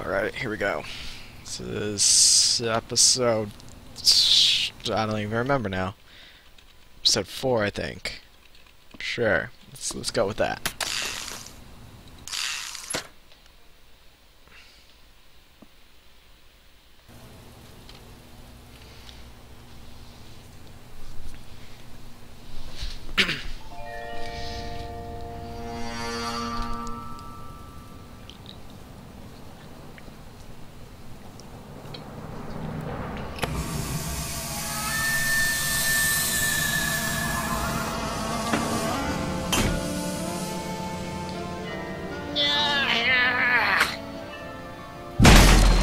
Alright, here we go. This is episode... I don't even remember now. Episode 4, I think. Sure. Let's go with that.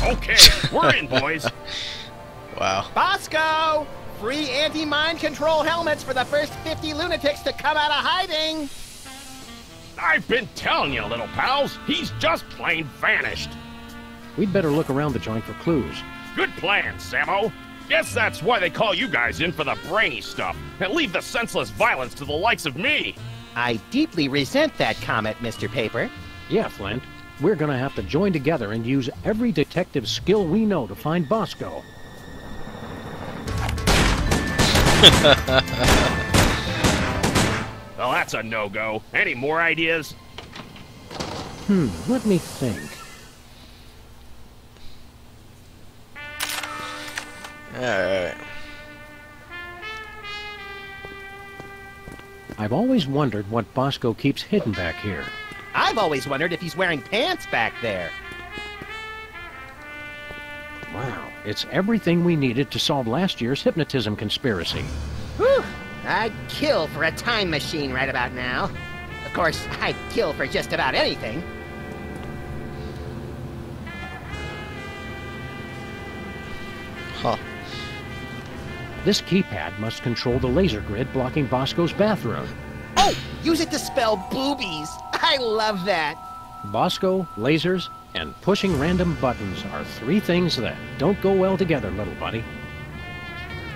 Okay, we're in, boys. Wow. Bosco! Free anti-mind control helmets for the first 50 lunatics to come out of hiding! I've been telling you, little pals. He's just plain vanished. We'd better look around the joint for clues. Good plan, Sammo. Guess that's why they call you guys in for the brainy stuff, and leave the senseless violence to the likes of me. I deeply resent that comment, Mr. Paper. Yeah, Flint. We're gonna have to join together and use every detective skill we know to find Bosco. Well, that's a no-go. Any more ideas? Let me think. Alright. I've always wondered what Bosco keeps hidden back here. I've always wondered if he's wearing pants back there. Wow, it's everything we needed to solve last year's hypnotism conspiracy. Whew! I'd kill for a time machine right about now. Of course, I'd kill for just about anything. Huh. This keypad must control the laser grid blocking Bosco's bathroom. Oh! Use it to spell boobies! I love that! Bosco, lasers, and pushing random buttons are three things that don't go well together, little buddy.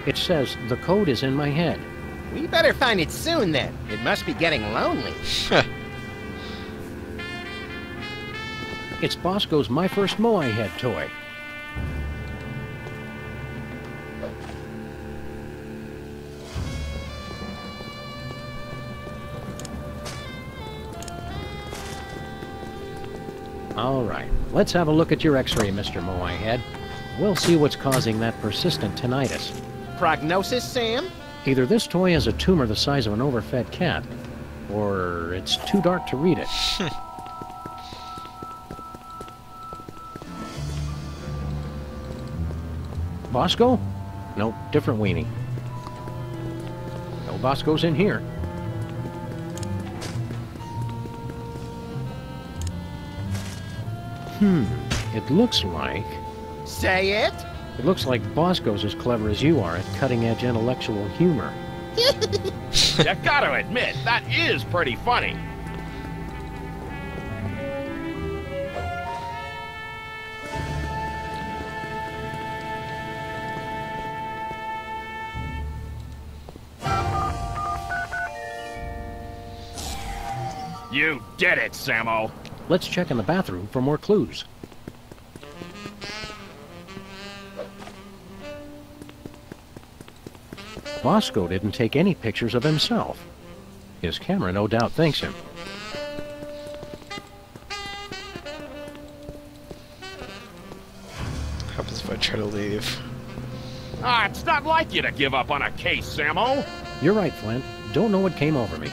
It says the code is in my head. We better find it soon, then. It must be getting lonely. It's Bosco's My First Moai Head toy. All right, let's have a look at your x-ray, Mr. Moai Head. We'll see what's causing that persistent tinnitus. Prognosis, Sam? Either this toy has a tumor the size of an overfed cat, or it's too dark to read it. Bosco? Nope, different weenie. No Bosco's in here. It looks like... Say it? It looks like Bosco's as clever as you are at cutting-edge intellectual humor. You gotta admit, that is pretty funny. You did it, Sammo. Let's check in the bathroom for more clues. Bosco didn't take any pictures of himself. His camera no doubt thanks him. What happens if I try to leave? It's not like you to give up on a case, Sammo. You're right, Flint. Don't know what came over me.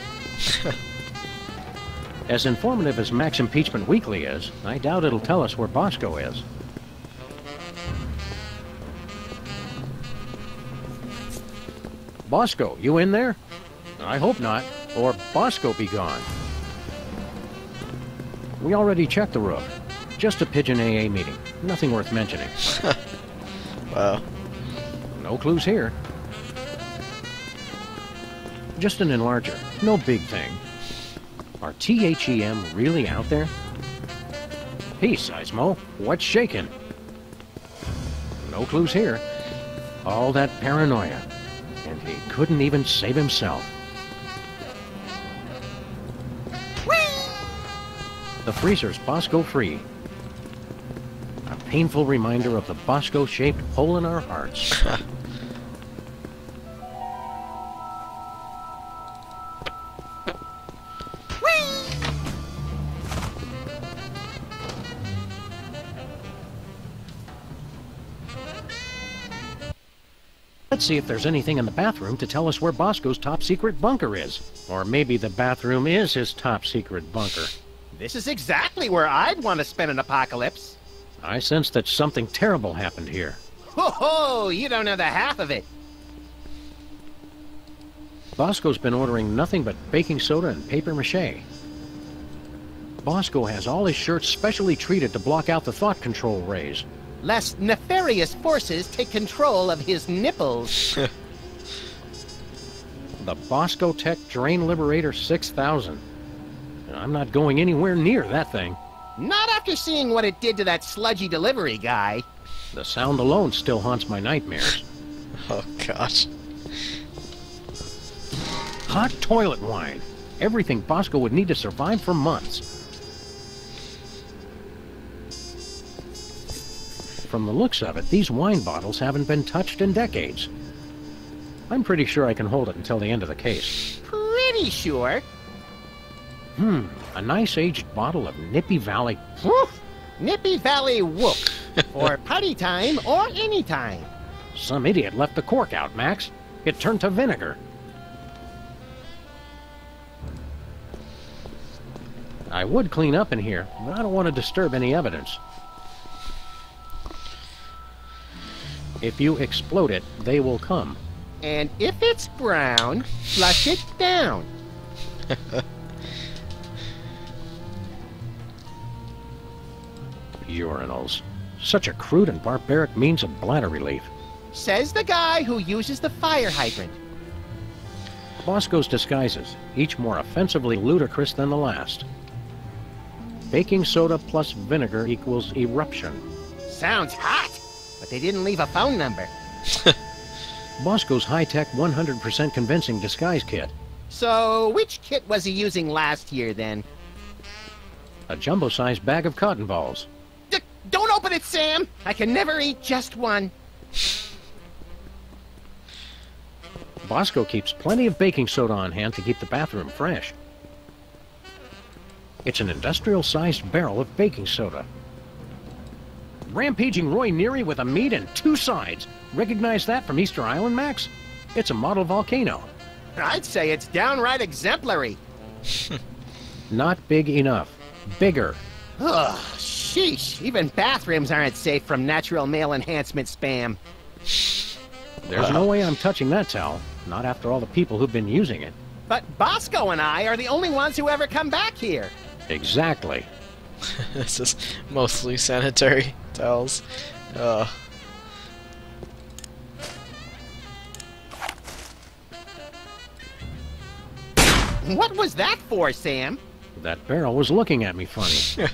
As informative as Max Impeachment Weekly is, I doubt it'll tell us where Bosco is. Bosco, you in there? I hope not, or Bosco be gone. We already checked the roof. Just a pigeon AA meeting. Nothing worth mentioning. Wow. No clues here. Just an enlarger. No big thing. Are THEM really out there? Peace, Seismo. What's shaking? No clues here. All that paranoia. And he couldn't even save himself. Whee! The freezer's Bosco free. I painful reminder of the Bosco-shaped hole in our hearts. Let's see if there's anything in the bathroom to tell us where Bosco's top-secret bunker is. Or maybe the bathroom is his top-secret bunker. This is exactly where I'd want to spend an apocalypse. I sense that something terrible happened here. Ho ho! You don't know the half of it. Bosco's been ordering nothing but baking soda and paper mache. Bosco has all his shirts specially treated to block out the thought control rays. Lest nefarious forces take control of his nipples. The Bosco Tech Drain Liberator 6000. I'm not going anywhere near that thing. Not after seeing what it did to that sludgy delivery guy. The sound alone still haunts my nightmares. Oh, gosh. Hot toilet wine. Everything Bosco would need to survive for months. From the looks of it, these wine bottles haven't been touched in decades. I'm pretty sure I can hold it until the end of the case. Pretty sure. A nice aged bottle of Nippy Valley. Woof! Nippy Valley Whoop. For party time or any time. Some idiot left the cork out, Max. It turned to vinegar. I would clean up in here, but I don't want to disturb any evidence. If you explode it, they will come. And if it's brown, flush it down. Urinals. Such a crude and barbaric means of bladder relief. Says the guy who uses the fire hydrant. Bosco's disguises, each more offensively ludicrous than the last. Baking soda plus vinegar equals eruption. Sounds hot, but they didn't leave a phone number. Bosco's high-tech 100% convincing disguise kit. So, which kit was he using last year, then? A jumbo-sized bag of cotton balls. Don't open it, Sam! I can never eat just one. Bosco keeps plenty of baking soda on hand to keep the bathroom fresh. It's an industrial-sized barrel of baking soda. Rampaging Roy Neary with a meat and two sides. Recognize that from Easter Island, Max? It's a model volcano. I'd say it's downright exemplary. Not big enough. Bigger. Ugh, sheesh. Even bathrooms aren't safe from natural male enhancement spam. There's no way I'm touching that towel. Not after all the people who've been using it. But Bosco and I are the only ones who ever come back here. Exactly. This is mostly sanitary towels. What was that for, Sam? That barrel was looking at me funny.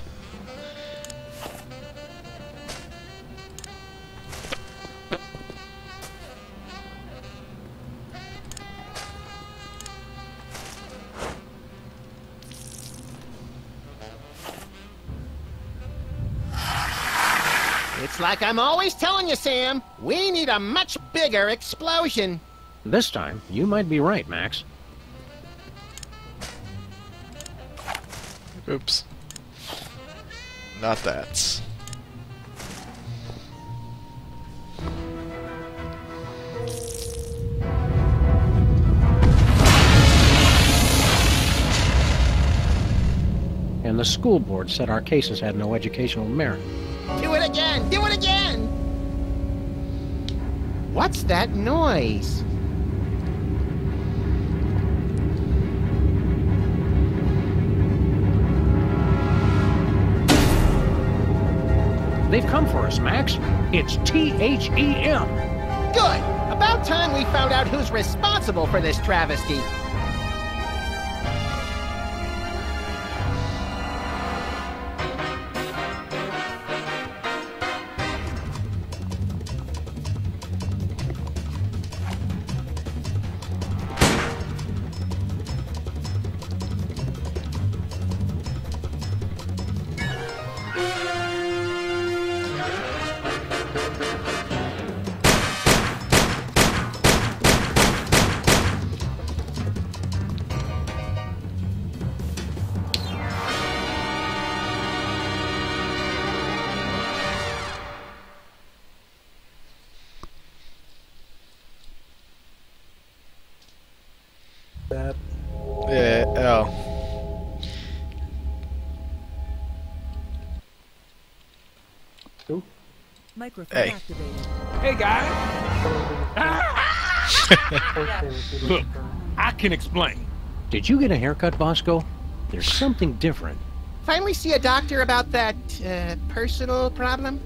It's like I'm always telling you, Sam. We need a much bigger explosion. This time, you might be right, Max. Oops. Not that. And the school board said our cases had no educational merit. Do it again! Do it again! What's that noise? They've come for us, Max. It's THEM. Good! About time we found out who's responsible for this travesty. bad. Yeah, oh. Ooh. Microphone Hey. activated. Hey, guys. Look, I can explain. Did you get a haircut, Bosco? There's something different. Finally see a doctor about that, personal problem?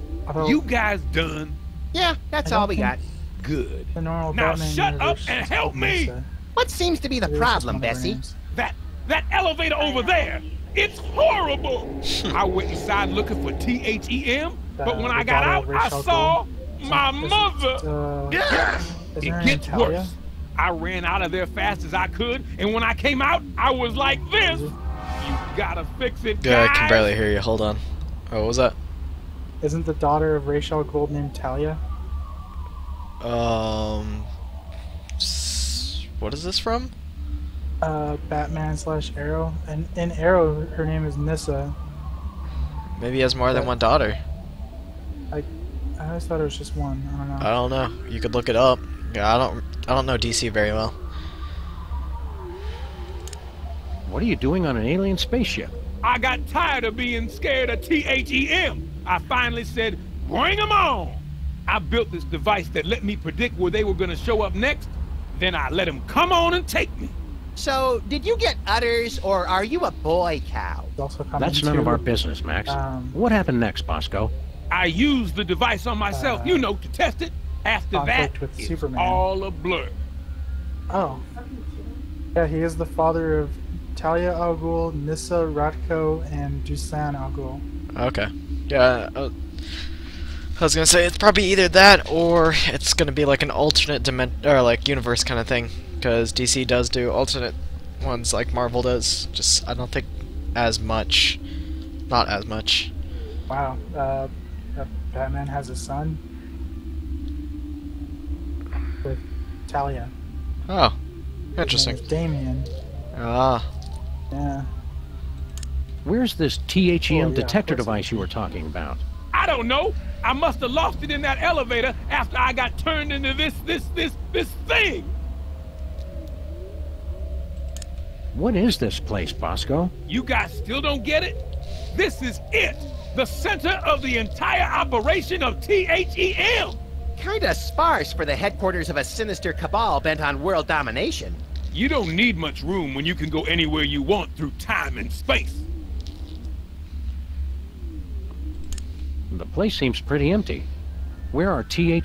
You guys done? Yeah, that's I don't all we think- got. Good. The normal Now Batman shut up universe and is help called me! Mesa. What seems to be the It was just problem, one of her Bessie? names. That elevator over there, it's horrible! I went inside looking for THEM, but when I The got daughter out, of I Rachel saw Gold. my Is it, mother! Yes! Isn't her It name gets Talia? worse. I ran out of there fast as I could, and when I came out, I was like this. You gotta fix it, Yeah, I guys. can barely hear you. Hold on. Oh, what was that? Isn't the daughter of Rachel Gold named Talia? What is this from? Batman / Arrow. And in Arrow, her name is Nissa. Maybe he has more than one daughter. I always thought it was just one. I don't know. I don't know. You could look it up. Yeah, I don't know DC very well. What are you doing on an alien spaceship? I got tired of being scared of THEM. I finally said, bring 'em on. I built this device that let me predict where they were gonna show up next. Then I let them come on and take me. So, did you get udders, or are you a boy cow? It's also coming That's none of to, our business, Max. What What happened next, Bosco? I used the device on myself, to test it. After that, conflict with it's Superman. all a blur. Oh. Yeah, he is the father of Talia al Ghul, Nissa Ratko, and Dusan al Ghul. Okay. Yeah, I was gonna say it's probably either that or it's gonna be like an alternate or like universe kind of thing, because DC does do alternate ones like Marvel does. Just I don't think as much, not as much. Wow. Batman has a son with Talia. Oh, His interesting. name is Damien. Ah, Yeah. Where's this THEM Oh, yeah, detector of course. device you were talking about? I don't know. I must have lost it in that elevator after I got turned into this thing. What is this place, Bosco? You guys still don't get it? This is it. The center of the entire operation of THEM. Kinda sparse for the headquarters of a sinister cabal bent on world domination. You don't need much room when you can go anywhere you want through time and space. The place seems pretty empty. Where are THEY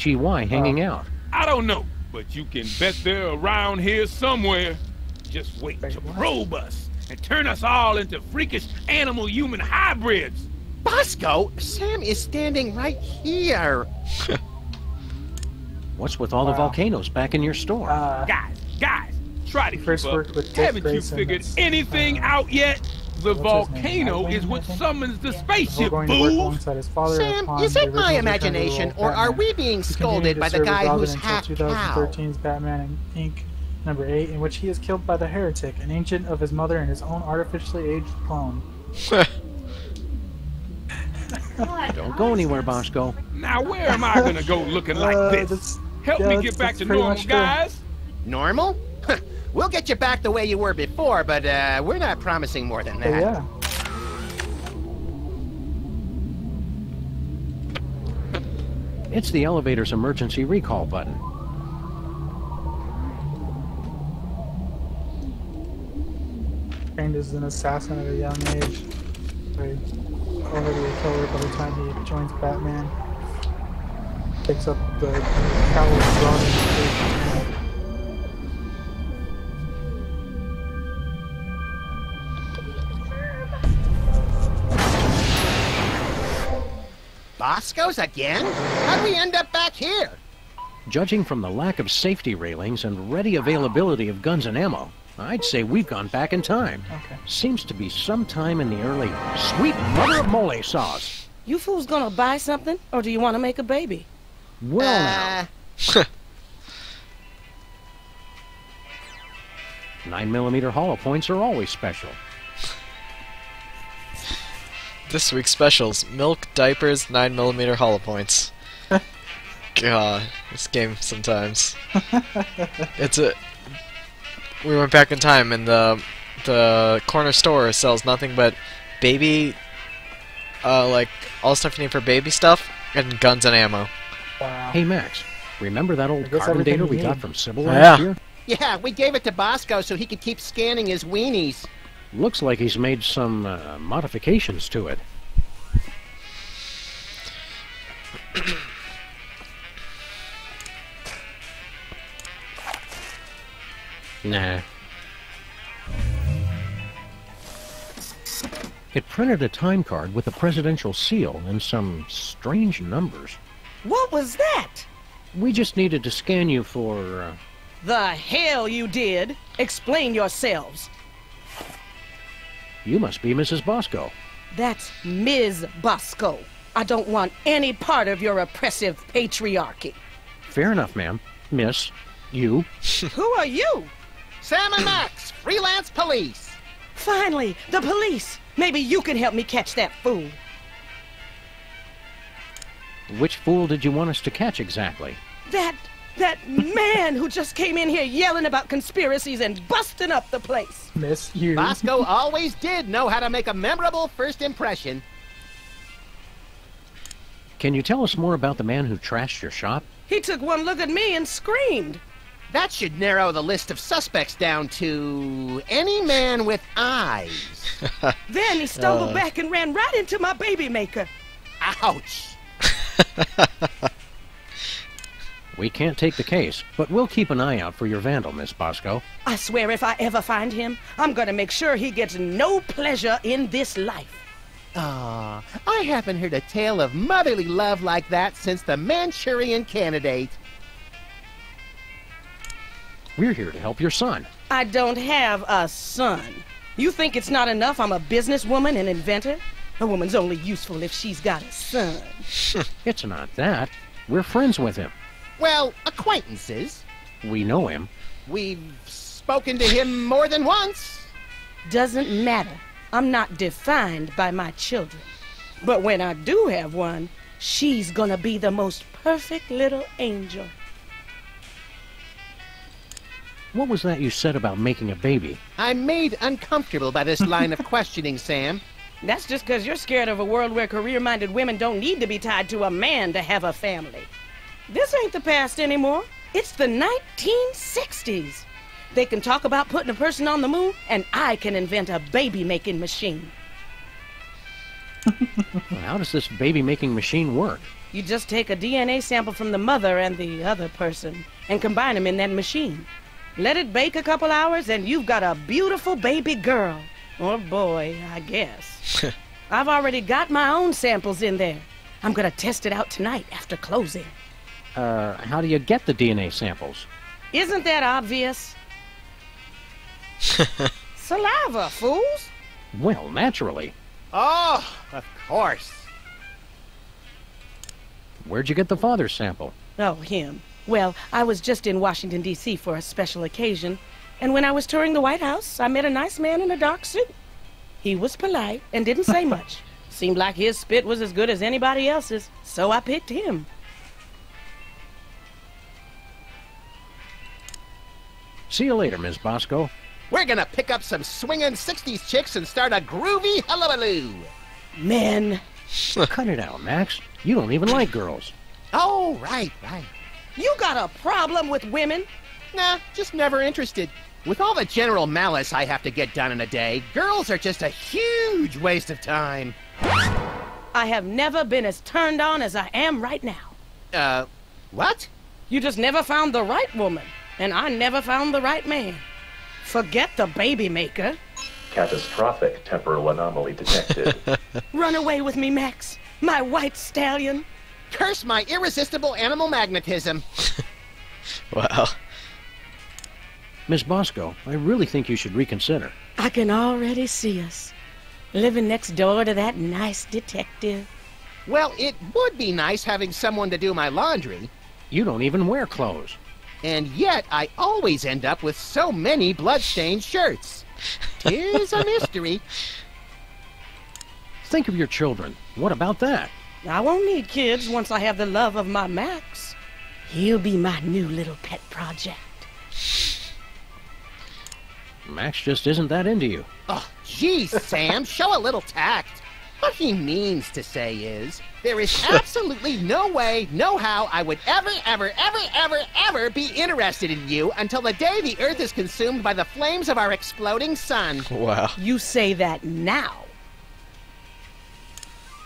hanging out? I don't know, but you can bet they're around here somewhere. Just wait to probe us and turn us all into freakish animal-human hybrids. Bosco, Sam is standing right here. What's with all the Wow. volcanoes back in your store? Guys, try to keep First up. worked with Dick Haven't you Grayson, figured that's, anything out yet? The what's his name, volcano Nightwing, is what I think? summons the We're spaceship, going to work fools. alongside his father Sam, upon is the it my original return to the imagination, role or of are Batman. we being He scolded continued by to the serve guy as who's Robin half until cow? 2013's Batman Inc. #8, in which he is killed by the Heretic, an agent of his mother and his own artificially aged clone. Don't go anywhere, Bosco. Now where am I gonna go looking like this? Help me get back to normal, guys. Normal? We'll get you back the way you were before, but we're not promising more than But that. yeah. It's the elevator's emergency recall button. Trained as an assassin at a young age. Very already a killer by the time he joins Batman. Picks up the coward's Robin. Bosco's again? How'd we end up back here? Judging from the lack of safety railings and ready availability of guns and ammo, I'd say we've gone back in time. Okay. Seems to be sometime in the early sweet mother of mole sauce. You fools gonna buy something, or do you want to make a baby? Well now, 9mm hollow points are always special. this week's specials: milk, diapers, 9mm hollow points. God, this game sometimes. It's a. we went back in time, and the corner store sells nothing but baby, like all stuff you need for baby stuff, and guns and ammo. Wow. Hey, Max, remember that old I guess carbon everything data you we got need. from Sybil Yeah. last year? Yeah, we gave it to Bosco so he could keep scanning his weenies. Looks like he's made some modifications to it. Nah. It printed a time card with a presidential seal and some strange numbers. What was that? We just needed to scan you for, The hell you did. Explain yourselves. You must be Mrs. Bosco. That's Ms. Bosco. I don't want any part of your oppressive patriarchy. Fair enough, ma'am. Miss, you. Who are you? Sam and Max, freelance police. Finally, the police. Maybe you can help me catch that fool. Which fool did you want us to catch exactly? That man who just came in here yelling about conspiracies and busting up the place. Miss you. Bosco always did know how to make a memorable first impression. Can you tell us more about the man who trashed your shop? He took one look at me and screamed. That should narrow the list of suspects down to any man with eyes. Then he stumbled back and ran right into my baby maker. Ouch. We can't take the case, but we'll keep an eye out for your vandal, Miss Bosco. I swear if I ever find him, I'm gonna make sure he gets no pleasure in this life. Ah, I haven't heard a tale of motherly love like that since the Manchurian Candidate. We're here to help your son. I don't have a son. You think it's not enough I'm a businesswoman and inventor? A woman's only useful if she's got a son. It's not that. We're friends with him. Well, acquaintances. We know him. We've spoken to him more than once. Doesn't matter. I'm not defined by my children. But when I do have one, she's gonna be the most perfect little angel. What was that you said about making a baby? I'm made uncomfortable by this line of questioning, Sam. That's just because you're scared of a world where career-minded women don't need to be tied to a man to have a family. This ain't the past anymore. It's the 1960s. They can talk about putting a person on the moon, and I can invent a baby-making machine. Well, how does this baby-making machine work? You just take a DNA sample from the mother and the other person and combine them in that machine. Let it bake a couple hours, and you've got a beautiful baby girl. Or boy, I guess. I've already got my own samples in there. I'm gonna test it out tonight after closing. How do you get the DNA samples? Isn't that obvious? Saliva, fools! Well, naturally. Oh, of course. Where'd you get the father's sample? Oh, him. Well, I was just in Washington, D.C. for a special occasion, and when I was touring the White House, I met a nice man in a dark suit. He was polite and didn't say much. Seemed like his spit was as good as anybody else's, so I picked him. See you later, Miss Bosco. We're gonna pick up some swinging 60s chicks and start a groovy hullabaloo. Men. Cut it out, Max. You don't even like girls. Oh, right. You got a problem with women? Nah, just never interested. With all the general malice I have to get done in a day, girls are just a huge waste of time. I have never been as turned on as I am right now. What? You just never found the right woman, and I never found the right man. Forget the baby maker. Catastrophic temporal anomaly detected. Run away with me, Max, my white stallion. Curse my irresistible animal magnetism. Wow. Miss Bosco, I really think you should reconsider. I can already see us, living next door to that nice detective. Well, it would be nice having someone to do my laundry. You don't even wear clothes. And yet, I always end up with so many blood-stained shirts. 'Tis a mystery. Think of your children. What about that? I won't need kids once I have the love of my Max. He'll be my new little pet project. Max just isn't that into you. Oh, geez, Sam, show a little tact. What he means to say is, there is absolutely no way, no how I would ever be interested in you until the day the Earth is consumed by the flames of our exploding sun. Wow. You say that now.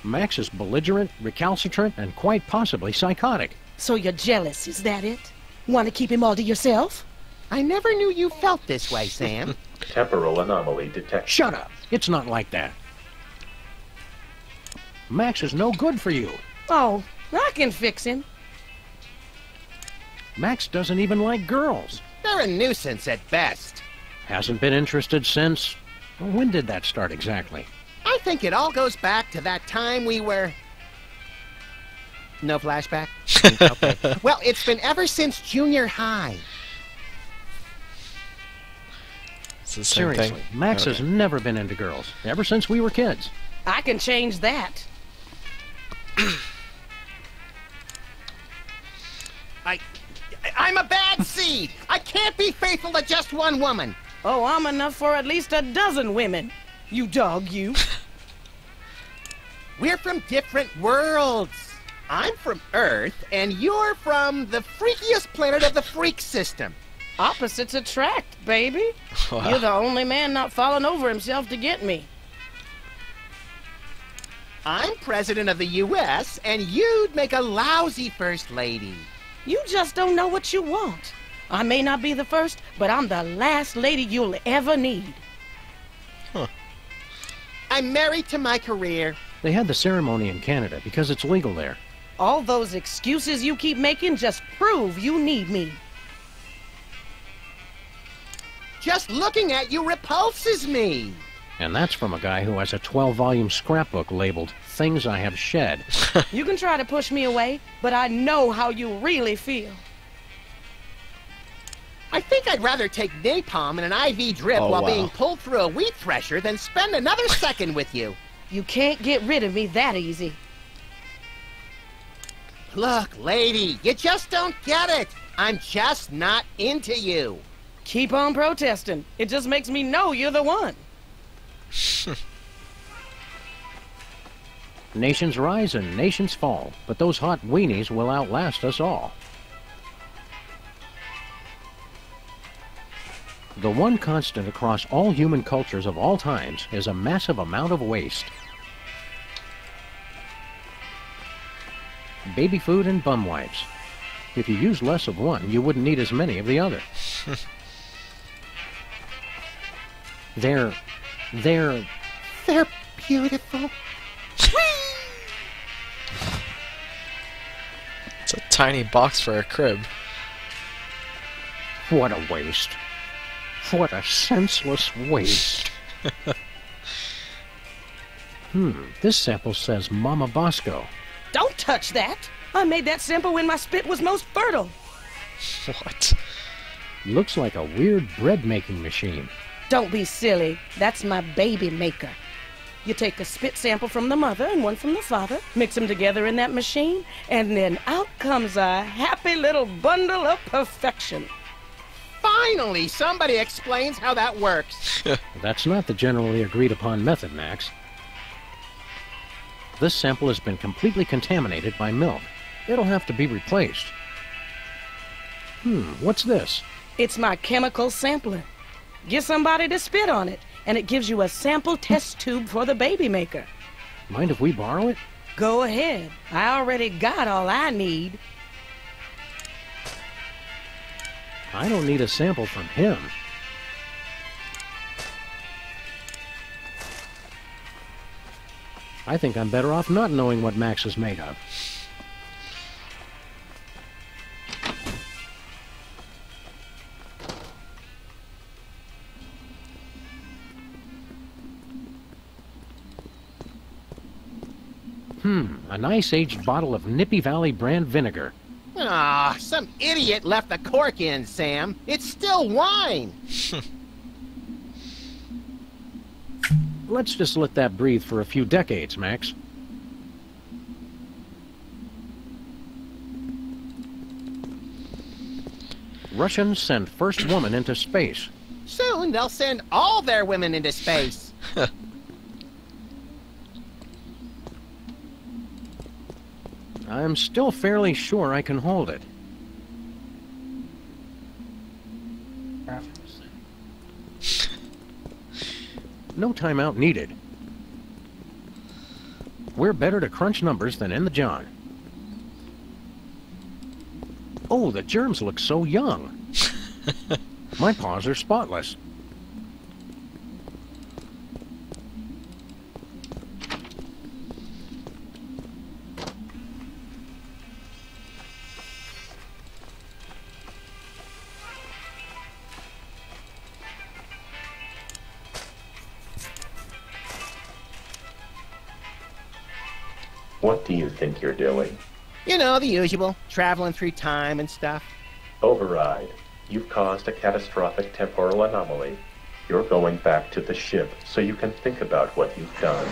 Max is belligerent, recalcitrant, and quite possibly psychotic. So you're jealous, is that it? Want to keep him all to yourself? I never knew you felt this way, Sam. Temporal anomaly detected. Shut up! It's not like that. Max is no good for you. Oh, I can fix him. Max doesn't even like girls. They're a nuisance at best. Hasn't been interested since... When did that start exactly? I think it all goes back to that time we were... No flashback? Okay. Well, it's been ever since junior high. It's the same Seriously, thing. Max Okay. has never been into girls, ever since we were kids. I can change that. I'm a bad seed. I can't be faithful to just one woman. Oh, I'm enough for at least a dozen women. You dog, you. We're from different worlds. I'm from Earth, and you're from the freakiest planet of the freak system. Opposites attract, baby. Wow. You're the only man not falling over himself to get me. I'm president of the U.S., and you'd make a lousy first lady. You just don't know what you want. I may not be the first, but I'm the last lady you'll ever need. I'm married to my career. They had the ceremony in Canada because it's legal there. All those excuses you keep making just prove you need me. Just looking at you repulses me. And that's from a guy who has a 12-volume scrapbook labeled Things I Have Shed. You can try to push me away, but I know how you really feel. I think I'd rather take napalm and an IV drip Oh, while wow. being pulled through a wheat thresher than spend another second with you. You can't get rid of me that easy. Look, lady, you just don't get it. I'm just not into you. Keep on protesting. It just makes me know you're the one. Nations rise and nations fall, but those hot weenies will outlast us all. The one constant across all human cultures of all times is a massive amount of waste. Baby food and bum wipes. If you use less of one, you wouldn't need as many of the other. They're They're beautiful. It's a tiny box for a crib. What a waste. What a senseless waste. This sample says Mama Bosco. Don't touch that. I made that sample when my spit was most fertile. What? Looks like a weird bread-making machine. Don't be silly. That's my baby maker. You take a spit sample from the mother and one from the father, mix them together in that machine, and then out comes a happy little bundle of perfection. Finally, somebody explains how that works. That's not the generally agreed upon method, Max. This sample has been completely contaminated by milk. It'll have to be replaced. What's this? It's my chemical sampler. Get somebody to spit on it, and it gives you a sample test tube for the baby maker. Mind if we borrow it? Go ahead. I already got all I need. I don't need a sample from him. I think I'm better off not knowing what Max is made of. A nice aged bottle of Nippy Valley brand vinegar. Ah, some idiot left the cork in, Sam. It's still wine. Let's just let that breathe for a few decades, Max. Russians send first woman into space. Soon Soon they'll send all their women into space. I'm still fairly sure I can hold it. Crap. No timeout needed. We're better to crunch numbers than in the John. Oh, the germs look so young. My paws are spotless. What do you think you're doing? You know, the usual. Traveling through time and stuff. Override. You've caused a catastrophic temporal anomaly. You're going back to the ship so you can think about what you've done.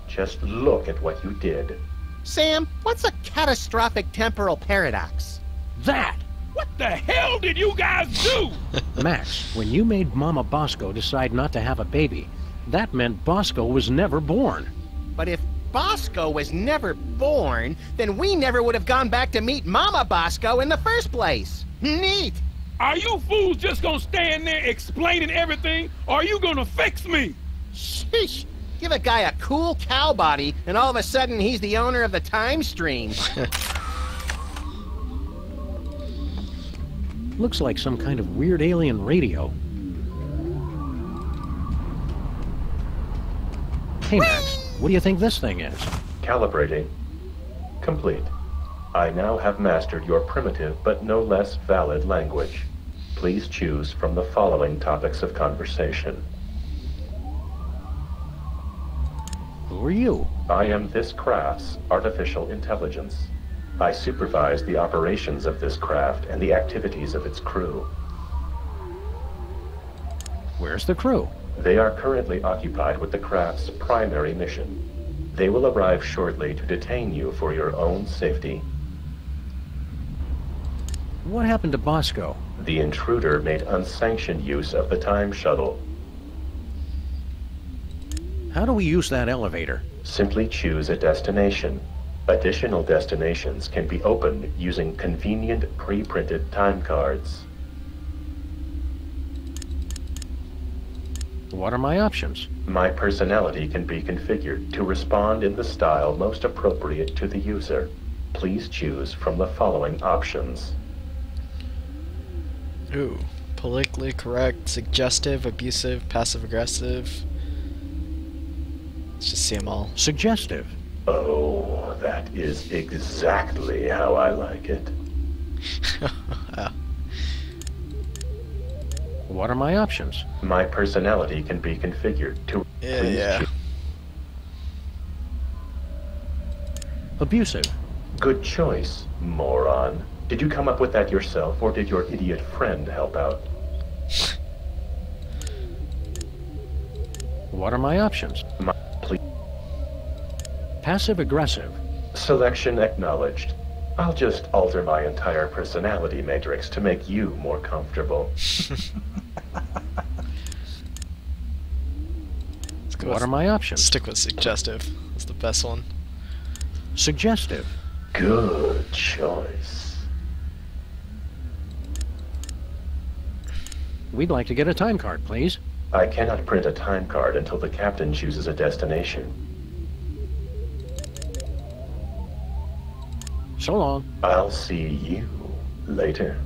Just look at what you did. Sam, what's a catastrophic temporal paradox? That! What the hell did you guys do? Max, when you made Mama Bosco decide not to have a baby, that meant Bosco was never born. But if Bosco was never born, then we never would have gone back to meet Mama Bosco in the first place. Neat! Are you fools just gonna stand there explaining everything, or are you gonna fix me? Sheesh! Give a guy a cool cow body, and all of a sudden he's the owner of the time stream. Looks like some kind of weird alien radio. Hey, Max, what do you think this thing is? Calibrating. Complete. I now have mastered your primitive but no less valid language. Please choose from the following topics of conversation. Who are you? I am this craft's artificial intelligence. I supervise the operations of this craft and the activities of its crew. Where's the crew? They are currently occupied with the craft's primary mission. They will arrive shortly to detain you for your own safety. What happened to Bosco? The intruder made unsanctioned use of the time shuttle. How do we use that elevator? Simply choose a destination. Additional destinations can be opened using convenient pre-printed time cards. What are my options? My personality can be configured to respond in the style most appropriate to the user. Please choose from the following options. Ooh. Politically correct, suggestive, abusive, passive-aggressive. Let's just see them all. Suggestive. Oh, that is exactly how I like it. What are my options? My personality can be configured to Yeah. choose. Abusive. Good choice, moron. Did you come up with that yourself, or did your idiot friend help out? What are my options? Please. Passive-aggressive. Selection acknowledged. I'll just alter my entire personality matrix to make you more comfortable. What are my options? Stick with suggestive. That's the best one. Suggestive. Good choice. We'd like to get a time card, please. I cannot print a time card until the captain chooses a destination. So long. I'll see you later.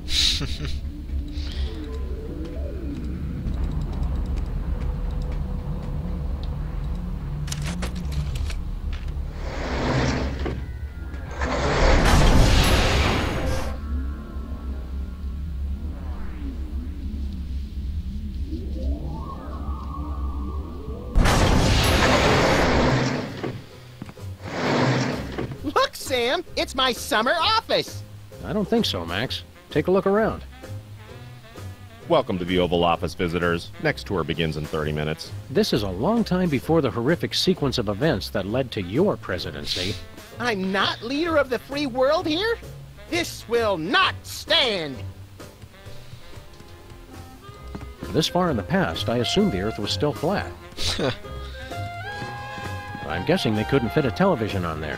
Look, Sam, it's my summer office. I don't think so, Max. Take a look around. Welcome to the Oval Office, visitors. Next tour begins in 30 minutes. This is a long time before the horrific sequence of events that led to your presidency. I'm not leader of the free world here? This will not stand! This far in the past, I assumed the Earth was still flat. I'm guessing they couldn't fit a television on there.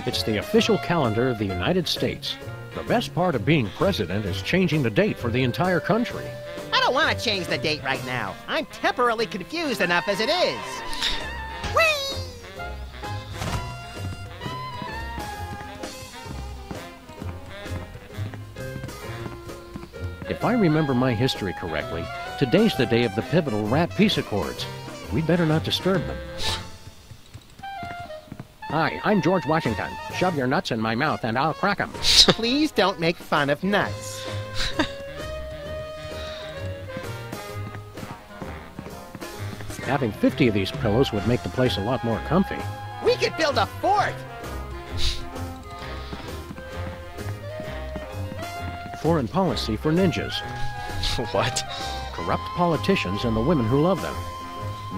It's the official calendar of the United States. The best part of being president is changing the date for the entire country. I don't want to change the date right now. I'm temporarily confused enough as it is. Whee! If I remember my history correctly, today's the day of the pivotal Rat Peace Accords. We'd better not disturb them. Hi, I'm George Washington. Shove your nuts in my mouth and I'll crack 'em. Please don't make fun of nuts. Having 50 of these pillows would make the place a lot more comfy. We could build a fort! Foreign policy for ninjas. What? Corrupt politicians and the women who love them.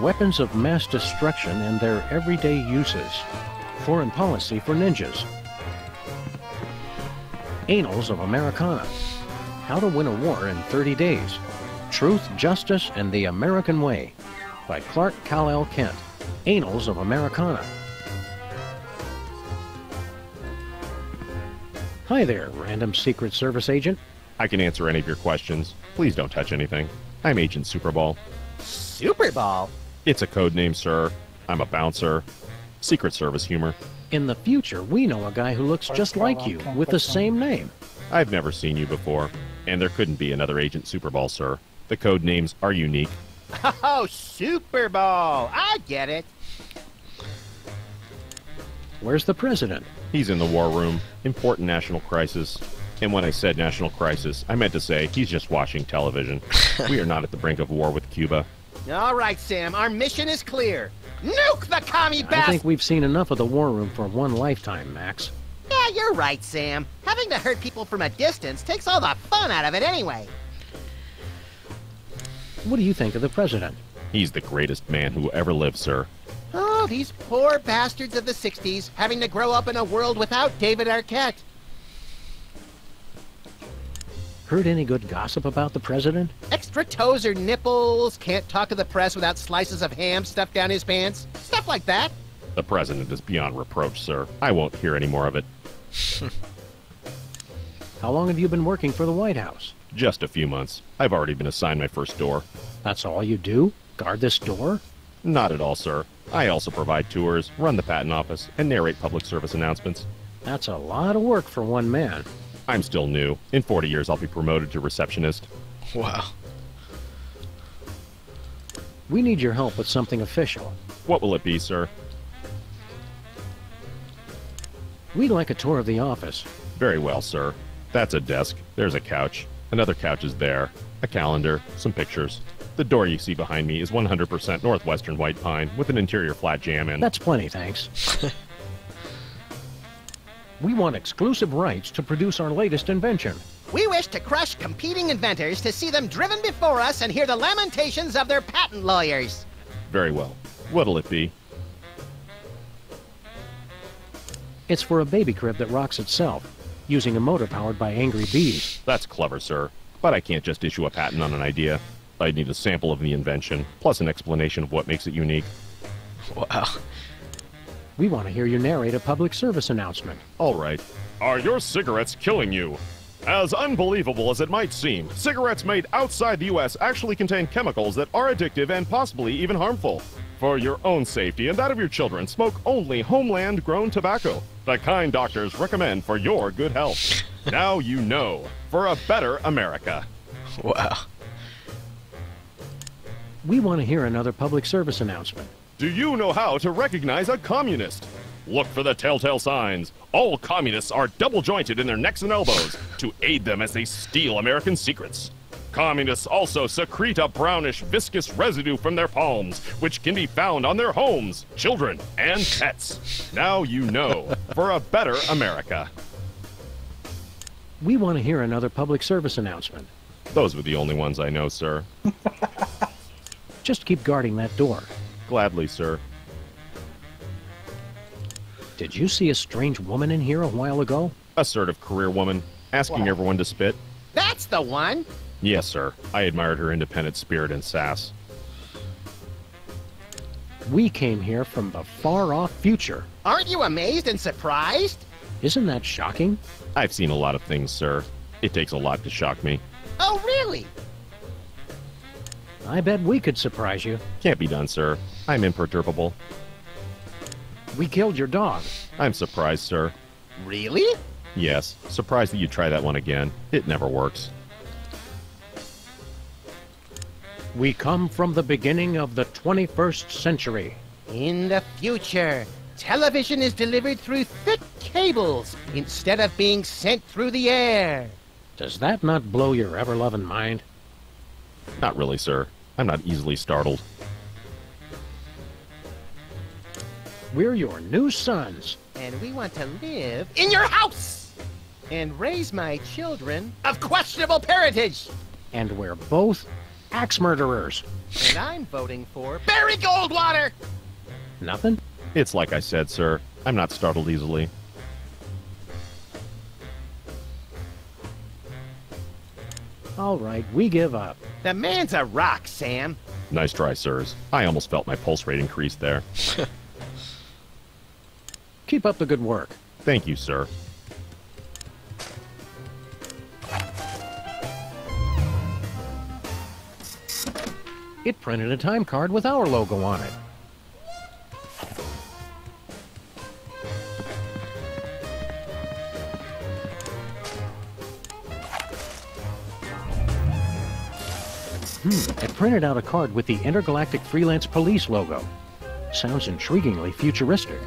Weapons of mass destruction and their everyday uses. Foreign policy for ninjas. Annals of Americana. How to win a war in 30 days. Truth, Justice, and the American Way. By Clark Kal-El Kent. Annals of Americana. Hi there, random Secret Service agent. I can answer any of your questions. Please don't touch anything. I'm Agent Superball. Super Ball? It's a code name, sir. I'm a bouncer. Secret Service humor. In the future, we know a guy who looks just like you, with the same name. I've never seen you before, and there couldn't be another Agent Superball, sir. The code names are unique. Oh, Super Ball! I get it. Where's the president? He's in the war room. Important national crisis. And when I said national crisis, I meant to say he's just watching television. We are not at the brink of war with Cuba. All right, Sam, our mission is clear. Nuke the commie I bastard! think we've seen enough of the war room for one lifetime, Max. Yeah, you're right, Sam. Having to hurt people from a distance takes all the fun out of it anyway. What do you think of the president? He's the greatest man who ever lived, sir. Oh, these poor bastards of the 60s having to grow up in a world without David Arquette. Heard any good gossip about the president? Extra toes or nipples, can't talk to the press without slices of ham stuffed down his pants. Stuff like that. The president is beyond reproach, sir. I won't hear any more of it. How long have you been working for the White House? Just a few months. I've already been assigned my first door. That's all you do? Guard this door? Not at all, sir. I also provide tours, run the patent office, and narrate public service announcements. That's a lot of work for one man. I'm still new. In 40 years, I'll be promoted to receptionist. Wow. We need your help with something official. What will it be, sir? We'd like a tour of the office. Very well, sir. That's a desk. There's a couch. Another couch is there. A calendar. Some pictures. The door you see behind me is 100% Northwestern White Pine with an interior flat jam in. That's plenty, thanks. We want exclusive rights to produce our latest invention. We wish to crush competing inventors to see them driven before us and hear the lamentations of their patent lawyers. Very well. What'll it be? It's for a baby crib that rocks itself, using a motor powered by angry bees. That's clever, sir. But I can't just issue a patent on an idea. I'd need a sample of the invention, plus an explanation of what makes it unique. Wow. We want to hear you narrate a public service announcement. All right. Are your cigarettes killing you? As unbelievable as it might seem, cigarettes made outside the U.S. actually contain chemicals that are addictive and possibly even harmful. For your own safety and that of your children, smoke only homeland-grown tobacco, the kind doctors recommend for your good health. Now you know, for a better America. Wow. We want to hear another public service announcement. Do you know how to recognize a communist? Look for the telltale signs. All communists are double-jointed in their necks and elbows to aid them as they steal American secrets. Communists also secrete a brownish, viscous residue from their palms, which can be found on their homes, children, and pets. Now you know, for a better America. We want to hear another public service announcement. Those were the only ones I know, sir. Just keep guarding that door. Gladly, sir. Did you see a strange woman in here a while ago? Assertive career woman, asking everyone to spit. That's the one. Yes, sir. I admired her independent spirit and sass. We came here from the far-off future. Aren't you amazed and surprised? Isn't that shocking? I've seen a lot of things, sir. It takes a lot to shock me. Oh, really? I bet we could surprise you. Can't be done, sir. I'm imperturbable. We killed your dog. I'm surprised, sir. Really? Yes, surprised that you try that one again. It never works. We come from the beginning of the 21st century. In the future, television is delivered through thick cables instead of being sent through the air. Does that not blow your ever-loving mind? Not really, sir. I'm not easily startled. We're your new sons. And we want to live in your house and raise my children of questionable parentage. And we're both axe murderers. And I'm voting for Barry Goldwater. Nothing? It's like I said, sir. I'm not startled easily. All right, we give up. The man's a rock, Sam. Nice try, sirs. I almost felt my pulse rate increase there. Keep up the good work. Thank you, sir. It printed a time card with our logo on it. It printed out a card with the Intergalactic Freelance Police logo. Sounds intriguingly futuristic.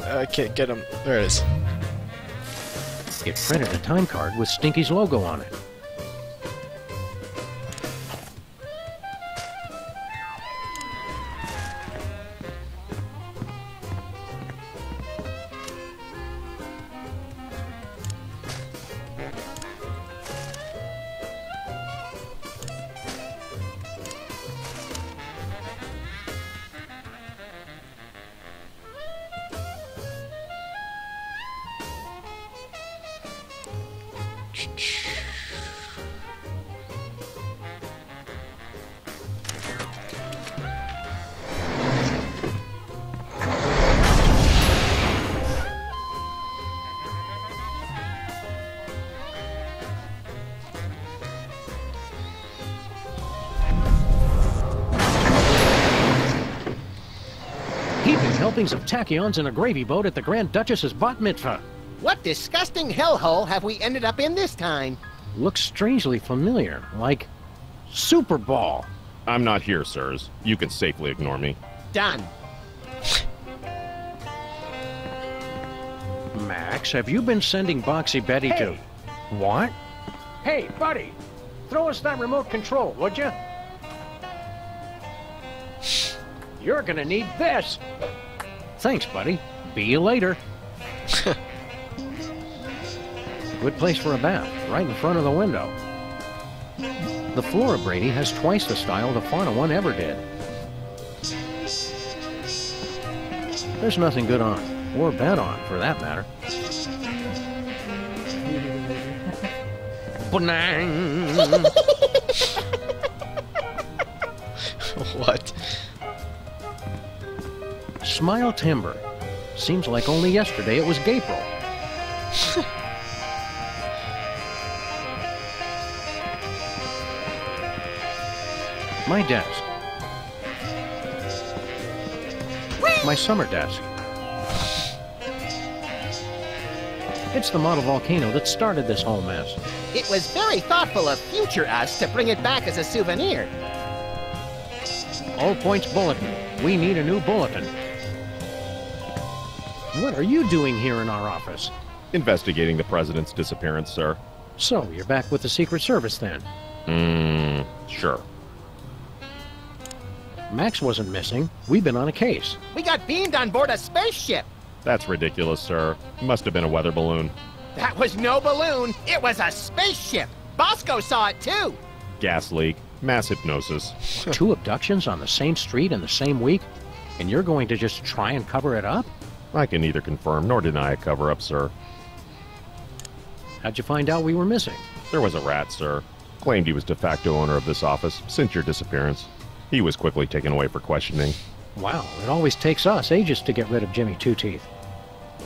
I can't get him. There it is. It printed a time card with Stinky's logo on it. Helpings of tachyons in a gravy boat at the Grand Duchess's bat mitzvah. What disgusting hellhole have we ended up in this time? Looks strangely familiar, like Super Ball. I'm not here, sirs. You can safely ignore me. Done. Max, have you been sending Boxy Betty to... What? Hey, buddy, throw us that remote control, would you? You're gonna need this. Thanks, buddy. Be you later. Good place for a bath, right in front of the window. The Flora Brady has twice the style the Fauna one ever did. There's nothing good on, or bad on, for that matter. What? Smile Timber. Seems like only yesterday it was Gapril. My desk. My summer desk. It's the model volcano that started this whole mess. It was very thoughtful of future us to bring it back as a souvenir. All Points Bulletin. We need a new bulletin. What are you doing here in our office? Investigating the president's disappearance, sir. So, you're back with the Secret Service then? Sure. Max wasn't missing. We've been on a case. We got beamed on board a spaceship. That's ridiculous, sir. Must have been a weather balloon. That was no balloon. It was a spaceship. Bosco saw it too. Gas leak. Mass hypnosis. 2 abductions on the same street in the same week? And you're going to just try and cover it up? I can neither confirm nor deny a cover-up, sir. How'd you find out we were missing? There was a rat, sir. Claimed he was de facto owner of this office since your disappearance. He was quickly taken away for questioning. Wow, it always takes us ages to get rid of Jimmy Two-Teeth.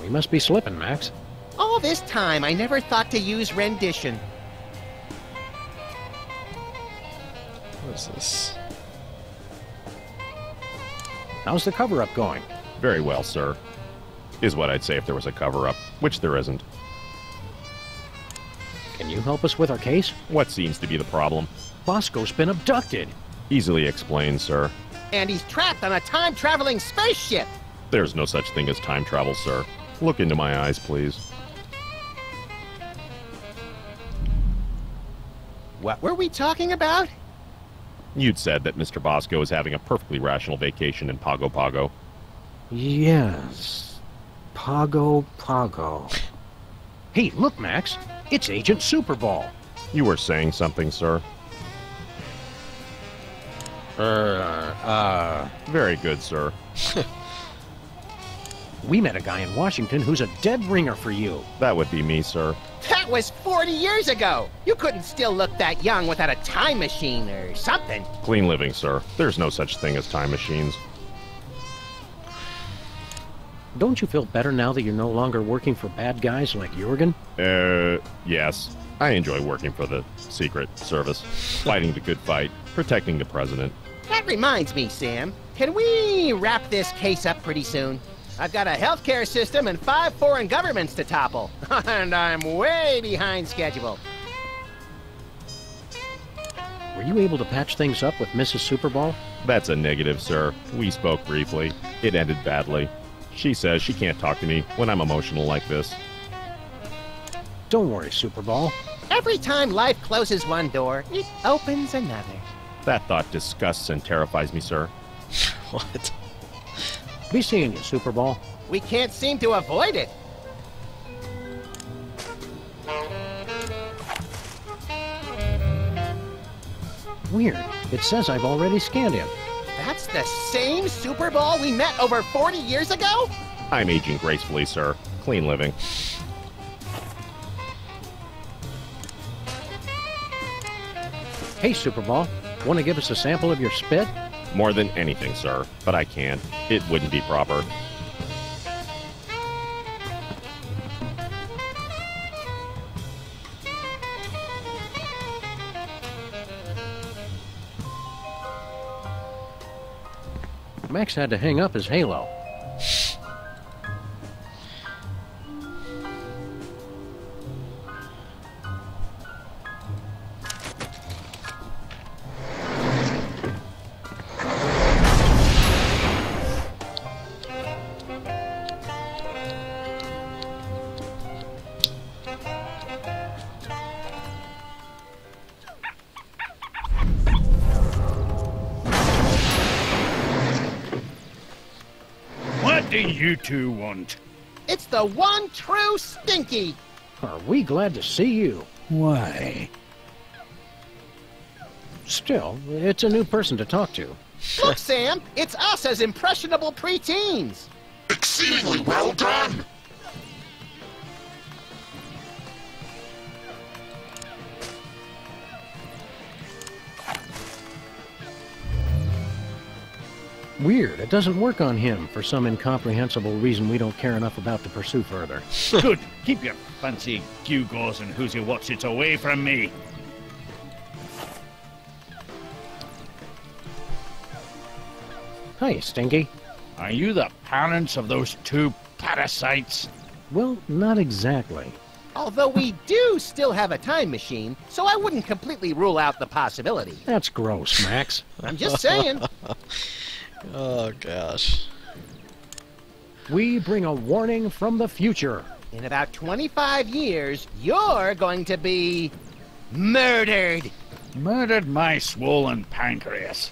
We must be slipping, Max. All this time, I never thought to use rendition. What is this? How's the cover-up going? Very well, sir. Is what I'd say if there was a cover-up, which there isn't. Can you help us with our case? What seems to be the problem? Bosco's been abducted. Easily explained, sir. And he's trapped on a time-traveling spaceship. There's no such thing as time travel, sir. Look into my eyes, please. What were we talking about? You'd said that Mr. Bosco is having a perfectly rational vacation in Pago Pago. Yes. Pago Pago. Hey, look, Max. It's Agent Superball. You were saying something, sir. Very good, sir. We met a guy in Washington who's a dead ringer for you. That would be me, sir. That was 40 years ago. You couldn't still look that young without a time machine or something. Clean living, sir. There's no such thing as time machines. Don't you feel better now that you're no longer working for bad guys like Jurgen? Yes. I enjoy working for the Secret Service. Fighting the good fight. Protecting the president. That reminds me, Sam. Can we wrap this case up pretty soon? I've got a healthcare system and 5 foreign governments to topple. And I'm way behind schedule. Were you able to patch things up with Mrs. Superball? That's a negative, sir. We spoke briefly. It ended badly. She says she can't talk to me when I'm emotional like this. Don't worry, Superball. Every time life closes one door, it opens another. That thought disgusts and terrifies me, sir. What? Be seeing you, Superball. We can't seem to avoid it. Weird. It says I've already scanned him. That's the same Superball we met over 40 years ago? I'm aging gracefully, sir. Clean living. Hey, Superball. Want to give us a sample of your spit? More than anything, sir. But I can't. It wouldn't be proper. Max had to hang up his halo. What do you two want? It's the one true Stinky. Are we glad to see you? Why? Still, it's a new person to talk to. Look, Sam, it's us as impressionable preteens. Exceedingly well done! Weird. It doesn't work on him for some incomprehensible reason we don't care enough about to pursue further. Good. Keep your fancy gewgaws and who's your what's-its away from me. Hi, Stinky. Are you the parents of those 2 parasites? Well, not exactly. Although we do still have a time machine, so I wouldn't completely rule out the possibility. That's gross, Max. I'm just saying. Oh, gosh. We bring a warning from the future. In about 25 years, you're going to be murdered. Murdered my swollen pancreas.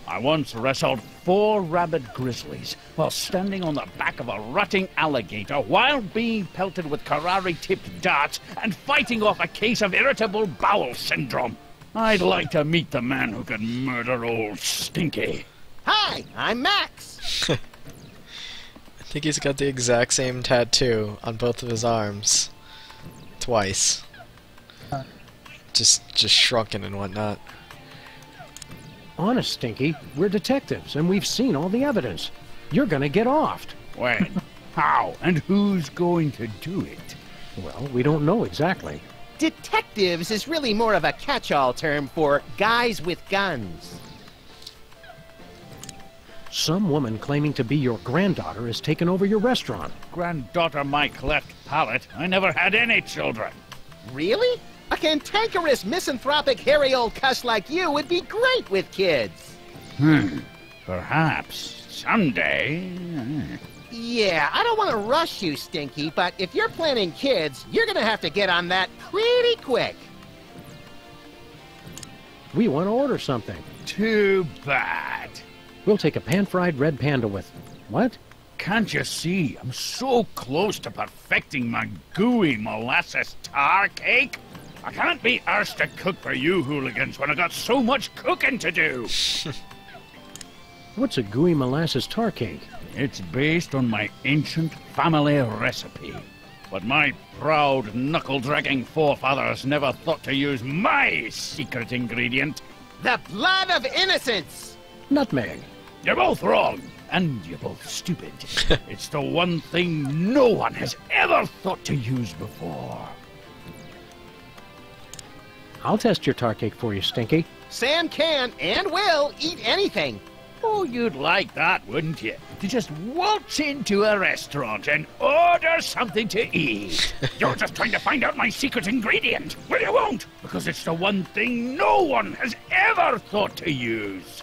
I once wrestled 4 rabid grizzlies while standing on the back of a rutting alligator while being pelted with karate-tipped darts and fighting off a case of irritable bowel syndrome. I'd like to meet the man who could murder old Stinky. Hi, I'm Max. I think he's got the exact same tattoo on both of his arms. Twice. Just shrunken and whatnot. Honest, Stinky, we're detectives, and we've seen all the evidence. You're gonna get offed. When? How? And who's going to do it? Well, we don't know exactly. Detectives is really more of a catch-all term for guys with guns. Some woman claiming to be your granddaughter has taken over your restaurant. Granddaughter my cleft palate. I never had any children. Really? A cantankerous, misanthropic, hairy old cuss like you would be great with kids. Perhaps. Someday. Yeah, I don't want to rush you, Stinky, but if you're planning kids, you're gonna have to get on that pretty quick. We want to order something. Too bad. We'll take a pan-fried red panda with... What? Can't you see? I'm so close to perfecting my gooey molasses tar cake. I can't be arsed to cook for you hooligans when I got so much cooking to do. What's a gooey molasses tar cake? It's based on my ancient family recipe. But my proud, knuckle-dragging forefathers never thought to use my secret ingredient. The blood of innocence! Nutmeg. You're both wrong, and you're both stupid. It's the one thing no one has ever thought to use before. I'll test your tar cake for you, Stinky. Sam can and will eat anything. Oh, you'd like that, wouldn't you? To just waltz into a restaurant and order something to eat. You're just trying to find out my secret ingredient. Well, you won't, because it's the one thing no one has ever thought to use.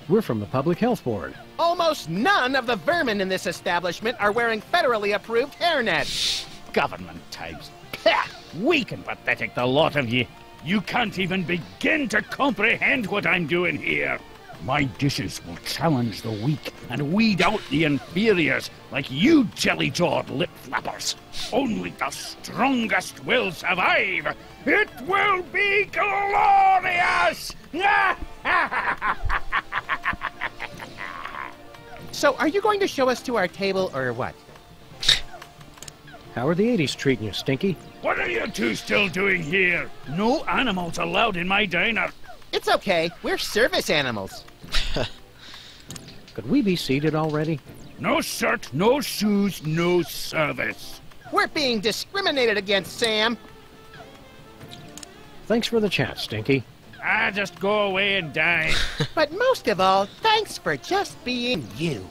We're from the Public Health Board. Almost none of the vermin in this establishment are wearing federally approved hairnets. Government types. Pah! Weak and pathetic, the lot of you. You can't even begin to comprehend what I'm doing here. My dishes will challenge the weak and weed out the inferiors like you jelly-jawed lip flappers. Only the strongest will survive. It will be glorious! So, are you going to show us to our table or what? How are the 80s treating you, Stinky? What are you two still doing here? No animals allowed in my diner. It's okay. We're service animals. Could we be seated already? No shirt, no shoes, no service. We're being discriminated against, Sam. Thanks for the chat, Stinky. Just go away and die. But most of all, thanks for just being you.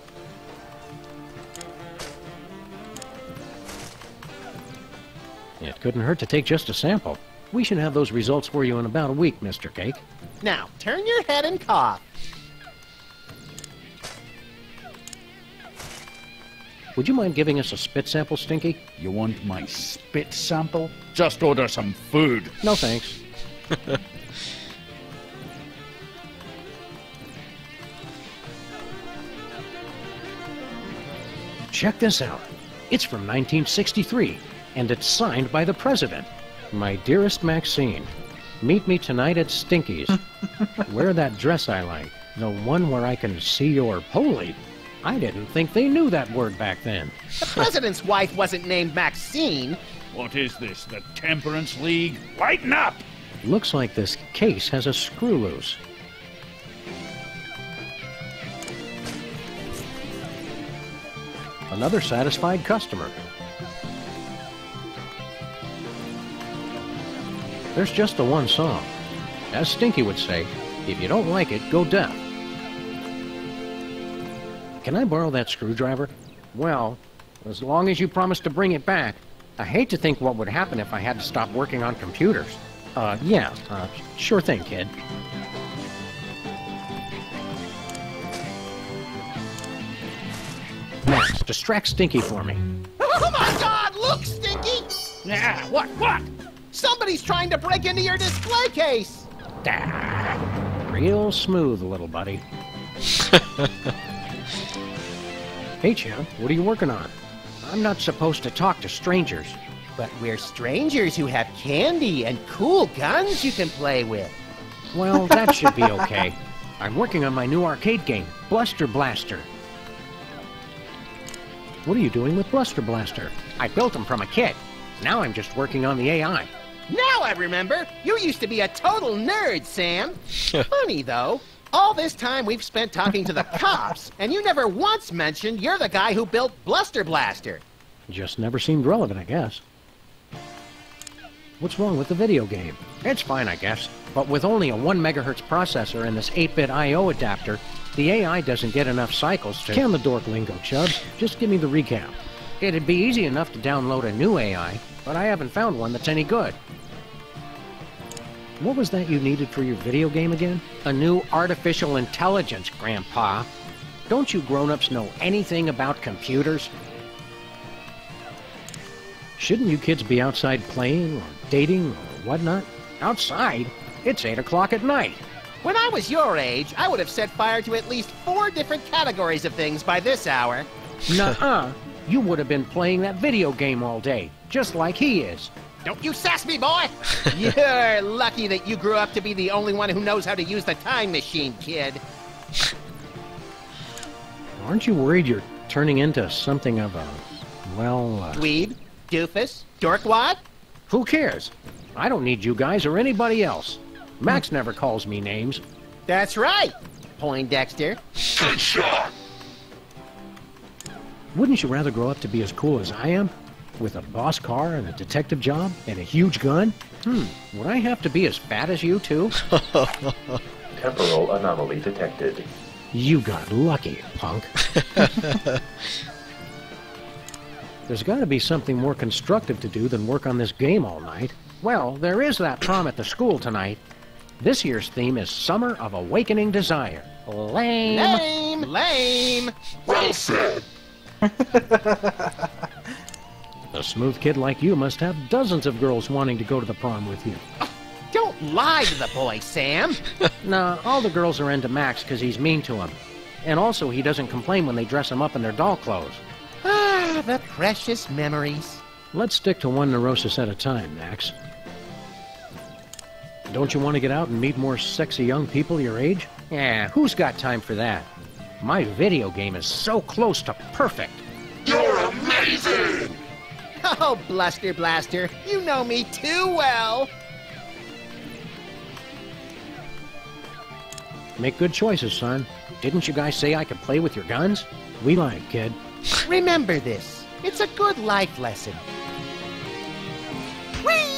It couldn't hurt to take just a sample. We should have those results for you in about a week, Mr. Cake. Now, turn your head and cough. Would you mind giving us a spit sample, Stinky? You want my spit sample? Just order some food. No, thanks. Check this out. It's from 1963, and it's signed by the President. My dearest Maxine, meet me tonight at Stinky's. Wear that dress I like, the one where I can see your holy. I didn't think they knew that word back then. The President's wife wasn't named Maxine. What is this, the Temperance League? Lighten up! Looks like this case has a screw loose. Another satisfied customer. There's just the one song. As Stinky would say, if you don't like it, go deaf. Can I borrow that screwdriver? Well, as long as you promise to bring it back. I hate to think what would happen if I had to stop working on computers. Sure thing, kid. Max, distract Stinky for me. Oh my God! Look, Stinky! Yeah, what? Somebody's trying to break into your display case! Ah, real smooth, little buddy. Hey, champ, what are you working on? I'm not supposed to talk to strangers. But we're strangers who have candy and cool guns you can play with. Well, that should be okay. I'm working on my new arcade game, Bluster Blaster. What are you doing with Bluster Blaster? I built him from a kit. Now I'm just working on the AI. Now I remember! You used to be a total nerd, Sam! Funny, though. All this time we've spent talking to the cops, and you never once mentioned you're the guy who built Bluster Blaster. Just never seemed relevant, I guess. What's wrong with the video game? It's fine, I guess. But with only a 1 megahertz processor and this 8-bit I/O adapter, the AI doesn't get enough cycles to... Can the dork lingo, Chubbs. Just give me the recap. It'd be easy enough to download a new AI, but I haven't found one that's any good. What was that you needed for your video game again? A new artificial intelligence, Grandpa. Don't you grown-ups know anything about computers? Shouldn't you kids be outside playing or dating or whatnot? Outside? It's 8 o'clock at night. When I was your age, I would have set fire to at least 4 different categories of things by this hour. Nuh-uh. You would have been playing that video game all day, just like he is. Don't you sass me, boy! You're lucky that you grew up to be the only one who knows how to use the time machine, kid. Aren't you worried you're turning into something of a, well, Dweeb? Doofus? Dorkwad? Who cares? I don't need you guys or anybody else. Max never calls me names. That's right, Poindexter. Good shot! Wouldn't you rather grow up to be as cool as I am? With a boss car and a detective job and a huge gun? Would I have to be as fat as you too? Temporal anomaly detected. You got lucky, punk. There's got to be something more constructive to do than work on this game all night. Well, there is that prom at the school tonight. This year's theme is Summer of Awakening Desire. Lame. Lame! Lame! Well said! A smooth kid like you must have dozens of girls wanting to go to the prom with you. Don't lie to the boy, Sam. Nah, all the girls are into Max because he's mean to them. And also, he doesn't complain when they dress him up in their doll clothes. Ah, the precious memories. Let's stick to one neurosis at a time, Max. Don't you want to get out and meet more sexy young people your age? Yeah, who's got time for that? My video game is so close to perfect. You're amazing! Oh, Bluster Blaster, you know me too well. Make good choices, son. Didn't you guys say I could play with your guns? We lied, kid. Remember this. It's a good life lesson. Whee!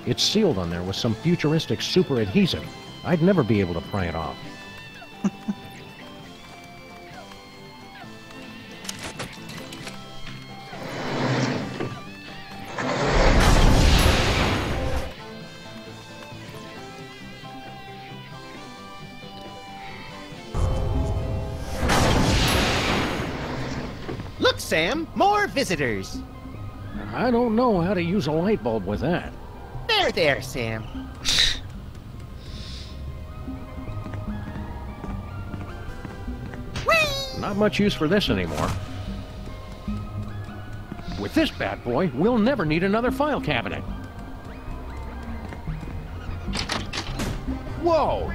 It's sealed on there with some futuristic super adhesive. I'd never be able to pry it off. Look, Sam, more visitors. I don't know how to use a light bulb with that. There, Sam. Not much use for this anymore. With this bad boy, we'll never need another file cabinet. Whoa!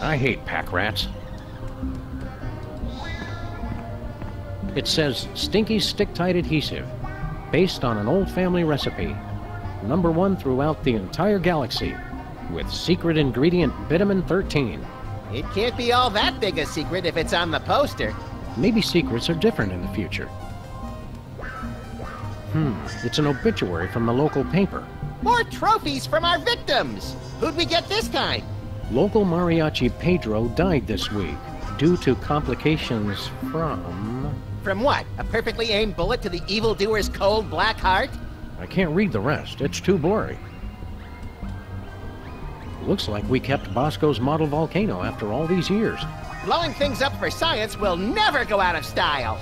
I hate pack rats. It says Stinky Stick-Tight Adhesive, based on an old family recipe. #1 throughout the entire galaxy, with secret ingredient Vitamin 13. It can't be all that big a secret if it's on the poster. Maybe secrets are different in the future. It's an obituary from the local paper. More trophies from our victims. Who'd we get this time? Local mariachi Pedro died this week due to complications from... From what? A perfectly aimed bullet to the evildoer's cold black heart? I can't read the rest. It's too blurry. Looks like we kept Bosco's model volcano after all these years. Blowing things up for science will never go out of style.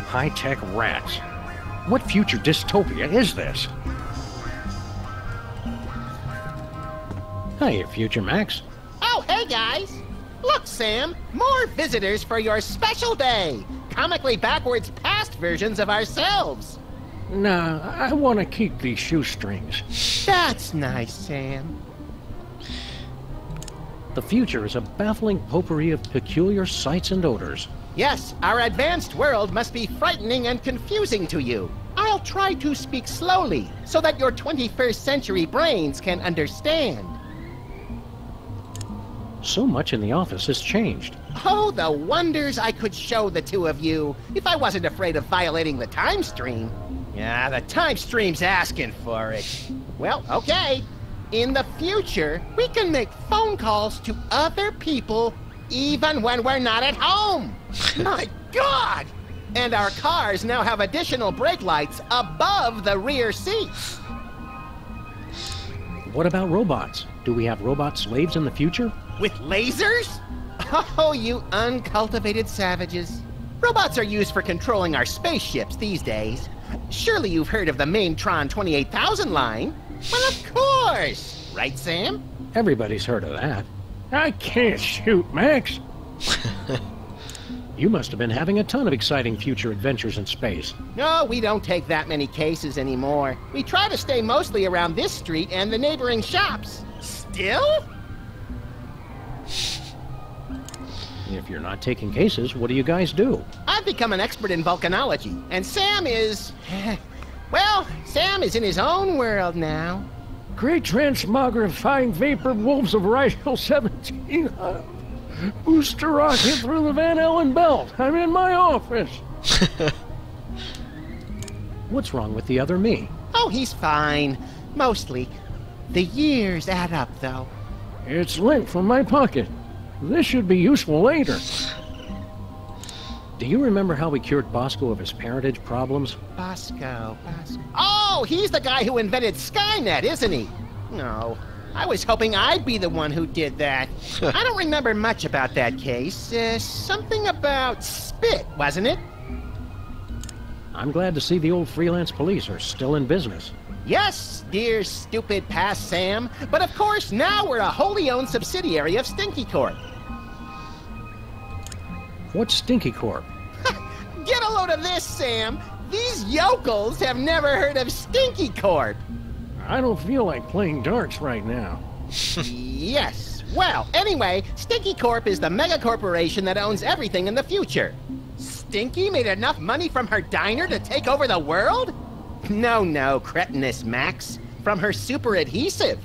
High-tech rats. What future dystopia is this? Hiya, Future Max. Oh, hey guys! Look, Sam, more visitors for your special day. Comically backwards past versions of ourselves. Nah, I want to keep these shoestrings. That's nice, Sam. The future is a baffling potpourri of peculiar sights and odors. Yes, our advanced world must be frightening and confusing to you. I'll try to speak slowly so that your 21st century brains can understand. So much in the office has changed. Oh, the wonders I could show the two of you if I wasn't afraid of violating the time stream. Yeah, the time stream's asking for it. Well, okay. In the future, we can make phone calls to other people even when we're not at home. My God! And our cars now have additional brake lights above the rear seats. What about robots? Do we have robot slaves in the future? With lasers? Oh, you uncultivated savages. Robots are used for controlling our spaceships these days. Surely you've heard of the Maintron 28,000 line? Well, of course! Right, Sam? Everybody's heard of that. I can't shoot, Max. You must have been having a ton of exciting future adventures in space. No, we don't take that many cases anymore. We try to stay mostly around this street and the neighboring shops. Still? If you're not taking cases, what do you guys do? I've become an expert in volcanology, and Sam is... well, Sam is in his own world now. Great transmogrifying vapor wolves of Rigel 17. Booster rocket through the Van Allen belt. I'm in my office. What's wrong with the other me? Oh, he's fine. Mostly. The years add up, though. It's lint from my pocket. This should be useful later. Do you remember how we cured Bosco of his parentage problems? Bosco. Oh, he's the guy who invented Skynet, isn't he? No. I was hoping I'd be the one who did that. I don't remember much about that case. Something about spit, wasn't it? I'm glad to see the old freelance police are still in business. Yes, dear stupid past Sam. But of course, now we're a wholly owned subsidiary of Stinky Corp. What's Stinky Corp? Get a load of this, Sam. These yokels have never heard of Stinky Corp. I don't feel like playing darts right now. Yes. Well, anyway, Stinky Corp is the mega corporation that owns everything in the future. Stinky made enough money from her diner to take over the world? No, cretinous Max. From her super adhesive.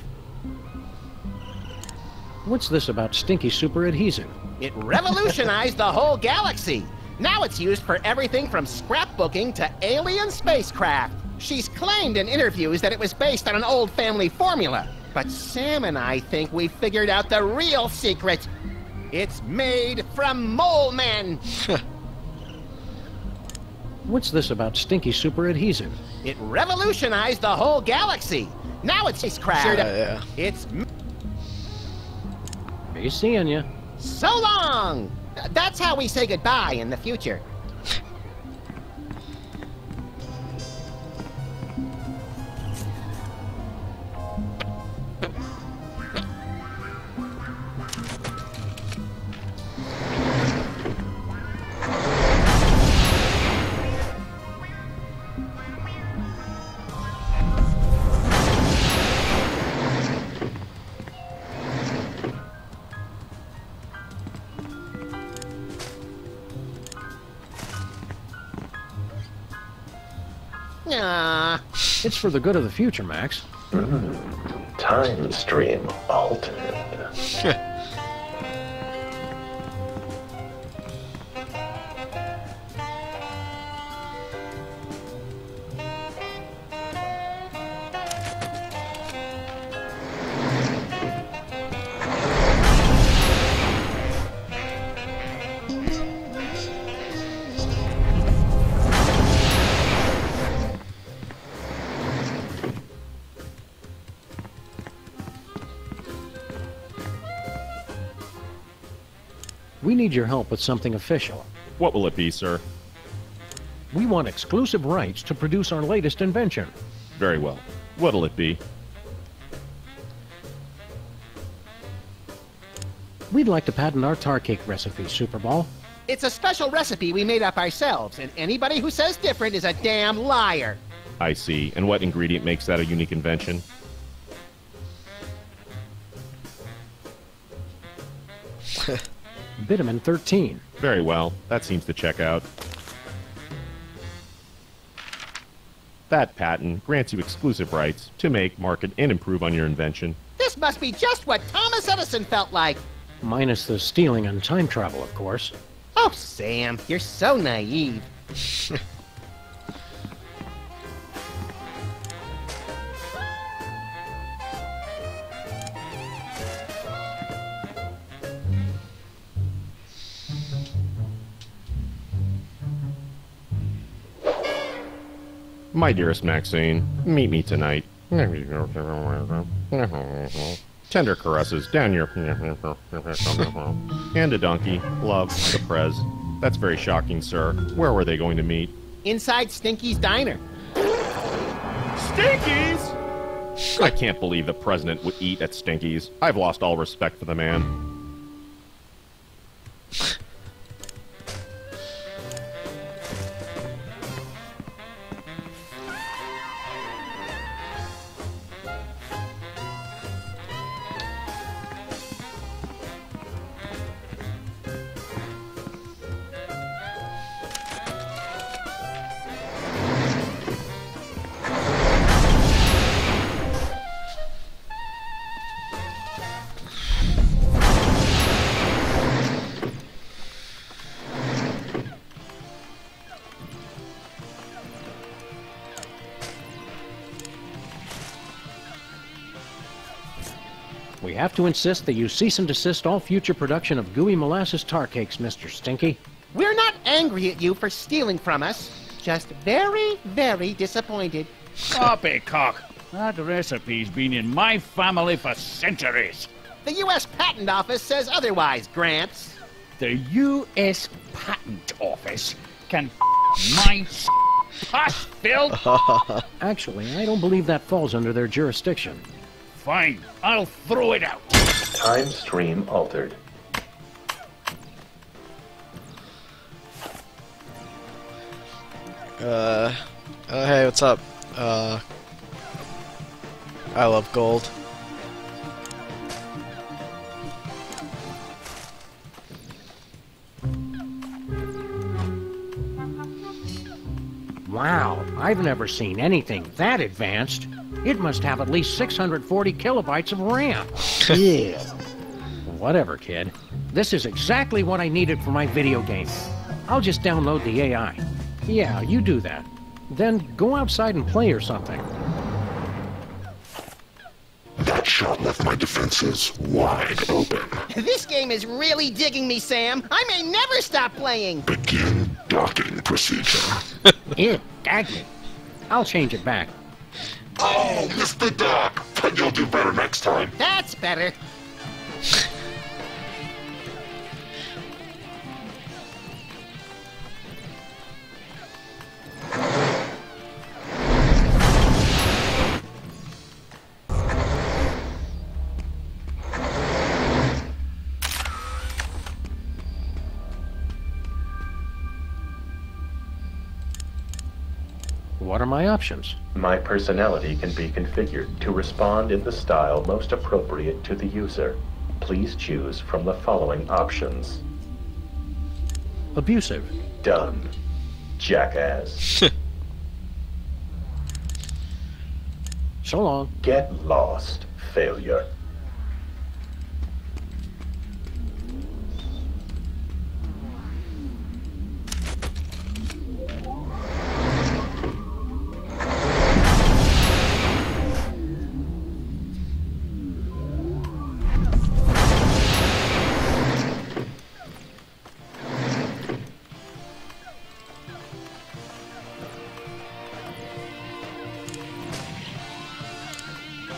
What's this about Stinky super adhesive? It revolutionized the whole galaxy. Now it's used for everything from scrapbooking to alien spacecraft. She's claimed in interviews that it was based on an old family formula. But Sam and I think we figured out the real secret. It's made from mole men. What's this about Stinky super adhesive? It revolutionized the whole galaxy. Now it's spacecraft. Yeah. It's... Be seeing ya. So long! That's how we say goodbye in the future. It's for the good of the future, Max. Time stream altered. We need your help with something official. What will it be, sir? We want exclusive rights to produce our latest invention. Very well. What'll it be? We'd like to patent our tar cake recipe, Superball. It's a special recipe we made up ourselves, and anybody who says different is a damn liar. I see. And what ingredient makes that a unique invention? Vitamin 13. Very well. That seems to check out. That patent grants you exclusive rights to make, market, and improve on your invention. This must be just what Thomas Edison felt like. Minus the stealing and time travel, of course. Oh, Sam, you're so naive. My dearest Maxine, meet me tonight. Tender caresses down your... And a donkey. Love, the Prez. That's very shocking, sir. Where were they going to meet? Inside Stinky's diner. Stinky's? I can't believe the president would eat at Stinky's. I've lost all respect for the man. We have to insist that you cease and desist all future production of gooey molasses tar cakes, Mr. Stinky. We're not angry at you for stealing from us. Just very, very disappointed. Poppycock! That recipe's been in my family for centuries. The U.S. Patent Office says otherwise, Gramps. The U.S. Patent Office can my pus-filled... Actually, I don't believe that falls under their jurisdiction. Fine, I'll throw it out. Time stream altered. Hey, what's up? I love gold. Wow, I've never seen anything that advanced. It must have at least 640 kilobytes of RAM. Yeah. Whatever, kid. This is exactly what I needed for my video game. I'll just download the AI. Yeah, you do that. Then go outside and play or something. That shot left my defenses wide open. This game is really digging me, Sam. I may never stop playing. Begin docking procedure. Ew, gag me. I'll change it back. Oh, Mr. Doc! But you'll do better next time. That's better. What are my options? My personality can be configured to respond in the style most appropriate to the user. Please choose from the following options. Abusive. Done. Jackass. So long. Get lost. Failure.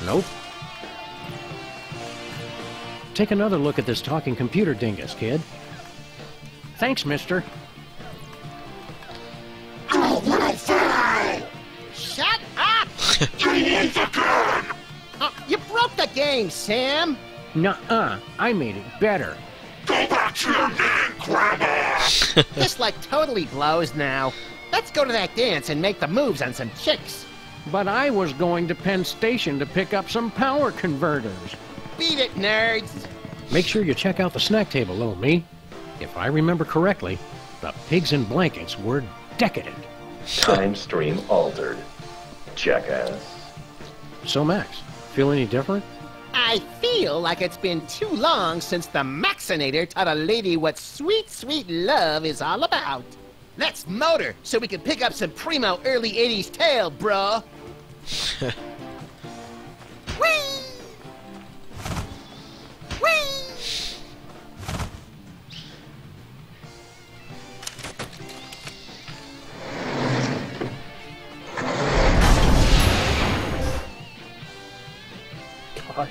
Nope. Take another look at this talking computer dingus, kid. Thanks, mister. Go, little fool! Shut up! You won't again! You broke the game, Sam! Nuh-uh. I made it better. Go back to your man, Grandma! This like totally blows now. Let's go to that dance and make the moves on some chicks. But I was going to Penn Station to pick up some power converters. Beat it, nerds! Make sure you check out the snack table, little me. If I remember correctly, the pigs in blankets were decadent. Time stream altered. Jackass. So, Max, feel any different? I feel like it's been too long since the Maxinator taught a lady what sweet, sweet love is all about. Let's motor so we can pick up some primo early 80s tail, bro. Whee! Whee! God.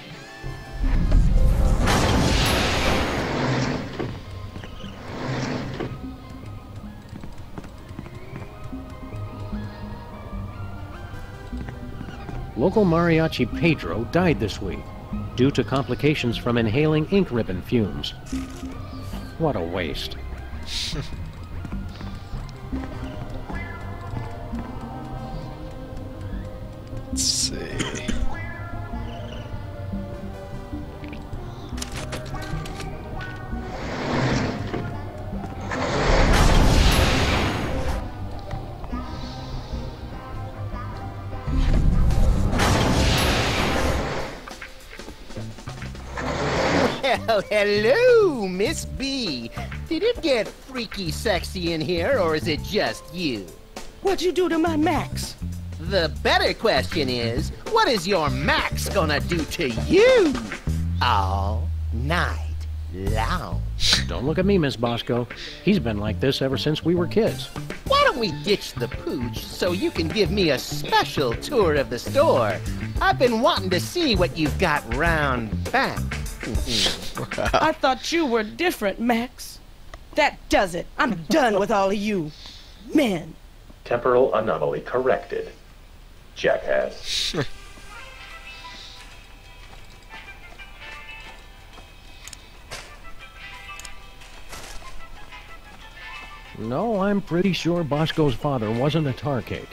Local mariachi Pedro died this week due to complications from inhaling ink ribbon fumes. What a waste. Let's see. Well, hello, Miss B. Did it get freaky sexy in here, or is it just you? What'd you do to my Max? The better question is, what is your Max gonna do to you? All night long. Don't look at me, Miss Bosco. He's been like this ever since we were kids. Why don't we ditch the pooch so you can give me a special tour of the store? I've been wanting to see what you've got round back. I thought you were different, Max. That does it. I'm done with all of you. Men. Temporal anomaly corrected. Jackass. No, I'm pretty sure Bosco's father wasn't a tar cake.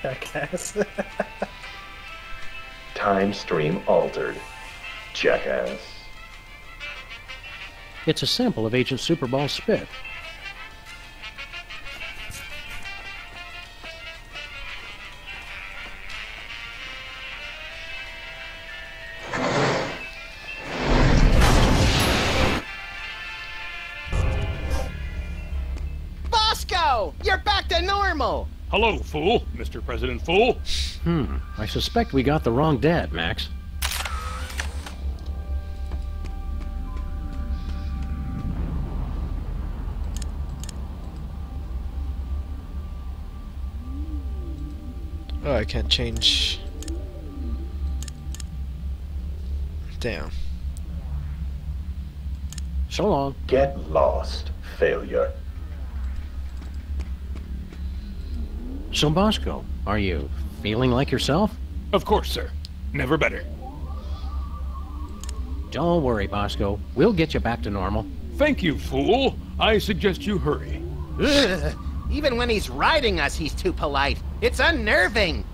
Jackass. Time stream altered. Jackass. It's a sample of Agent Superball's spit. Bosco! You're back to normal! Hello, fool. Mr. President Fool. I suspect we got the wrong dad, Max. Oh, I can't change. Damn. So long. Get lost, failure. So, Bosco, are you feeling like yourself? Of course, sir. Never better. Don't worry, Bosco. We'll get you back to normal. Thank you, fool. I suggest you hurry. Ugh. Even when he's riding us, he's too polite. It's unnerving.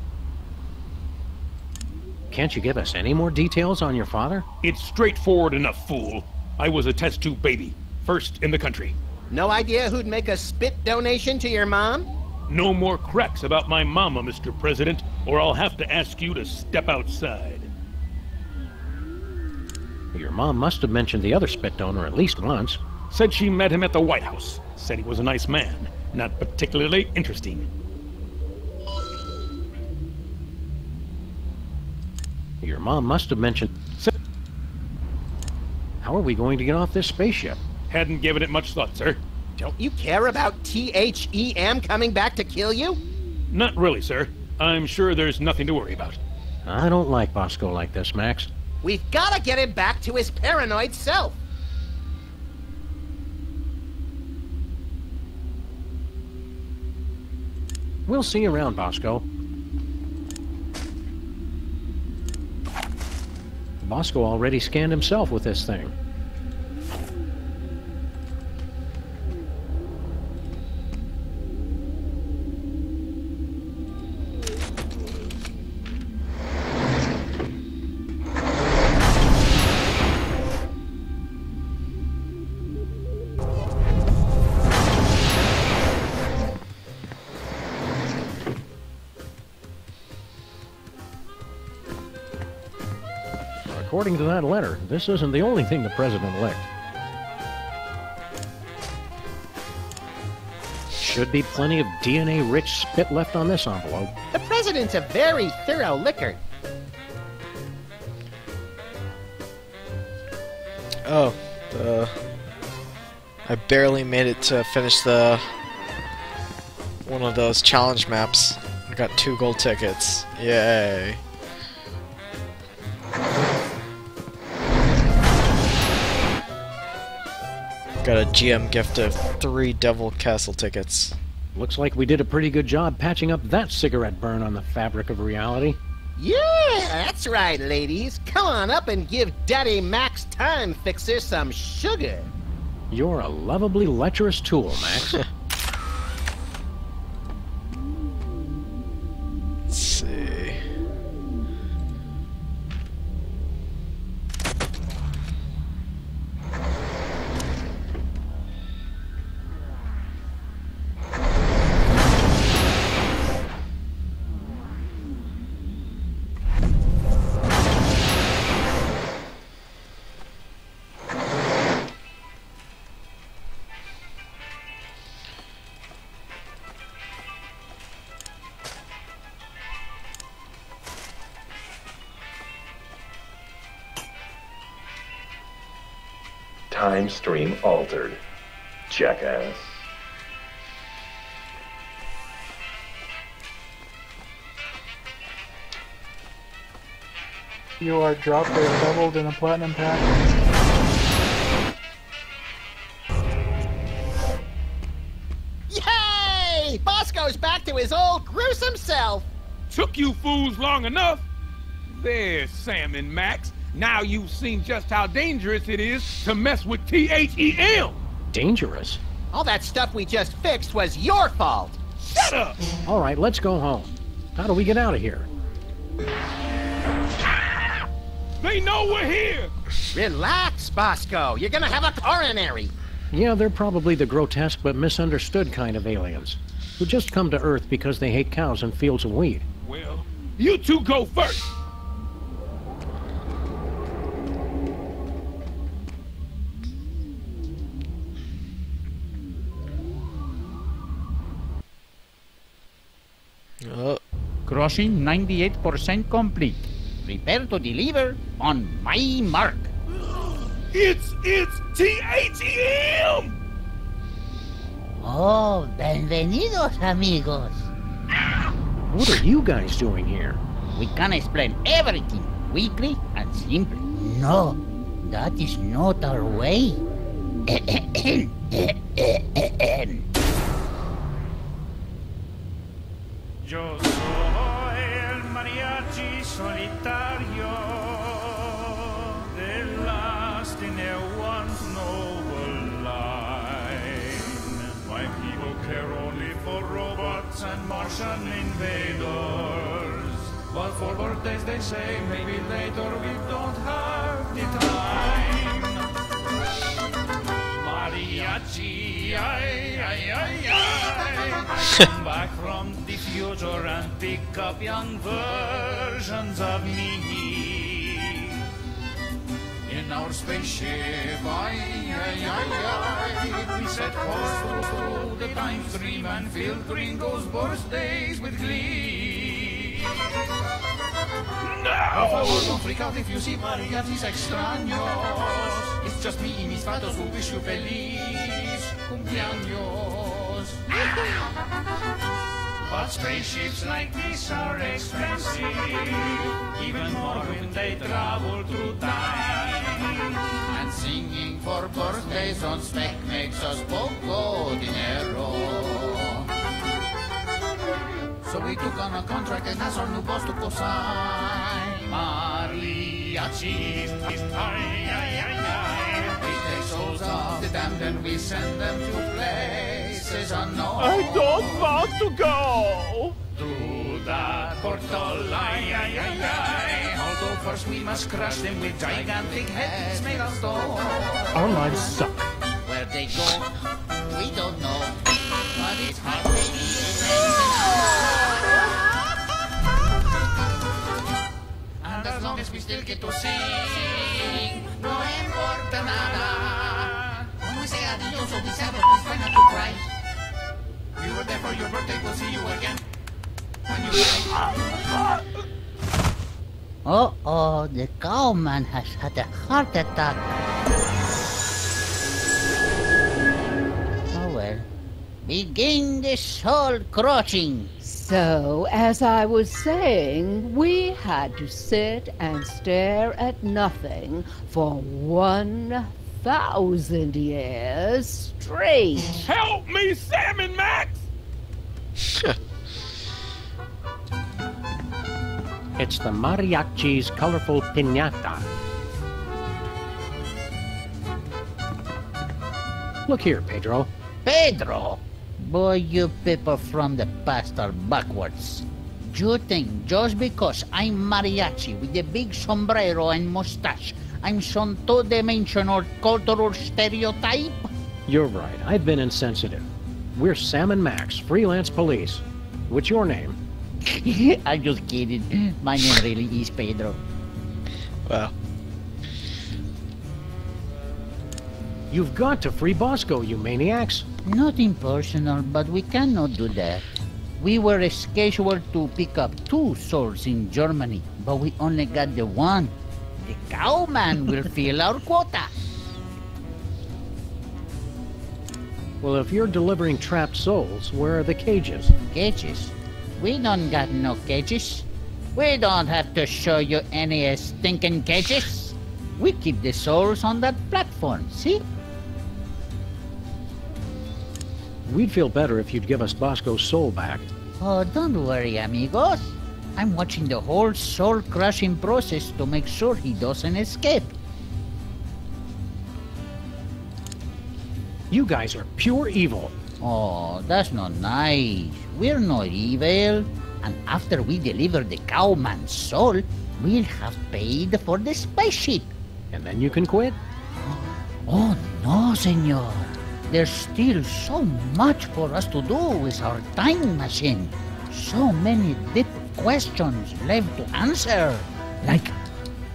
Can't you give us any more details on your father? It's straightforward enough, fool. I was a test tube baby. First in the country. No idea who'd make a spit donation to your mom? No more cracks about my mama, Mr. President, or I'll have to ask you to step outside. Your mom must have mentioned the other spit donor at least once. Said she met him at the White House. Said he was a nice man. Not particularly interesting. Your mom must have mentioned... How are we going to get off this spaceship? Hadn't given it much thought, sir. Don't you care about THEM coming back to kill you? Not really, sir. I'm sure there's nothing to worry about. I don't like Bosco like this, Max. We've got to get him back to his paranoid self. We'll see you around, Bosco. Bosco already scanned himself with this thing. According to that letter, this isn't the only thing the president licked. Should be plenty of DNA-rich spit left on this envelope. The president's a very thorough licker. Oh, I barely made it to finish the one of those challenge maps. I got 2 gold tickets. Yay. Got a GM gift of 3 Devil Castle tickets. Looks like we did a pretty good job patching up that cigarette burn on the fabric of reality. Yeah, that's right, ladies. Come on up and give Daddy Max Time Fixer some sugar. You're a lovably lecherous tool, Max. Let's see. Time stream altered. Jackass. You are dropped or doubled in a platinum pack. Yay! Bosco's back to his old gruesome self. Took you fools long enough. There's Sam and Max. Now you've seen just how dangerous it is to mess with THEM. Dangerous? All that stuff we just fixed was your fault. Shut up! All right, let's go home. How do we get out of here? They know we're here. Relax, Bosco. You're gonna have a coronary. Yeah, they're probably the grotesque but misunderstood kind of aliens who just come to Earth because they hate cows and fields of wheat. Well, you two go first. Oh. Crossing 98% complete. Prepare to deliver on my mark. It's THEM. Oh, bienvenidos, amigos. What are you guys doing here? We can explain everything quickly and simply. No, that is not our way. Yo soy el mariachi solitario, the last in a once noble line. My people care only for robots and Martian invaders. But for birthdays they say maybe later we don't have the time. Mariachi, ay, ay, ay, ay. I come back from the future and pick up young versions of me. In our spaceship, ay, ay, ay, ay. We set course through the time stream and fill Gringo's birthdays with glee. Por favor, don't freak out if you see mariachis extraños. It's just me y mis patos who wish you feliz cumpleaños. But spaceships like this are expensive, even more when they they travel through time. And singing for birthdays on spec makes us poco dinero. So we took on a contract and that's our new boss to co-sign. Mariachis, we take souls of the damned and we send them to places unknown. I don't want to go! Through that portal, although first we must crush them with gigantic heads made of stone. Our lives suck. Where they go, we don't know. But it's hard, baby. And as long as we still get to sing, no importa nada. When we say adios or we sad, please try not to cry. We were there for your birthday, we'll see you again. When you die. Uh-oh, the cowman has had a heart attack. Oh well. Begin the soul crushing. So, as I was saying, we had to sit and stare at nothing for 1,000 years straight. Help me, Sam and Max! It's the mariachi's colorful piñata. Look here, Pedro. Pedro! Boy, you people from the past are backwards. You think just because I'm mariachi with a big sombrero and mustache, I'm some two-dimensional cultural stereotype? You're right. I've been insensitive. We're Sam and Max, freelance police. What's your name? I'm just kidding. My name really is Pedro. Wow. You've got to free Bosco, you maniacs. Nothing personal, but we cannot do that. We were scheduled to pick up 2 souls in Germany, but we only got the one. The cowman will fill our quota. Well, if you're delivering trapped souls, where are the cages? Cages? We don't got no cages. We don't have to show you any stinking cages. We keep the souls on that platform, see? We'd feel better if you'd give us Bosco's soul back. Oh, don't worry, amigos. I'm watching the whole soul-crushing process to make sure he doesn't escape. You guys are pure evil. Oh, that's not nice. We're not evil. And after we deliver the cowman's soul, we'll have paid for the spaceship. And then you can quit? Oh, no, senor. There's still so much for us to do with our time machine. So many deep questions left to answer. Like,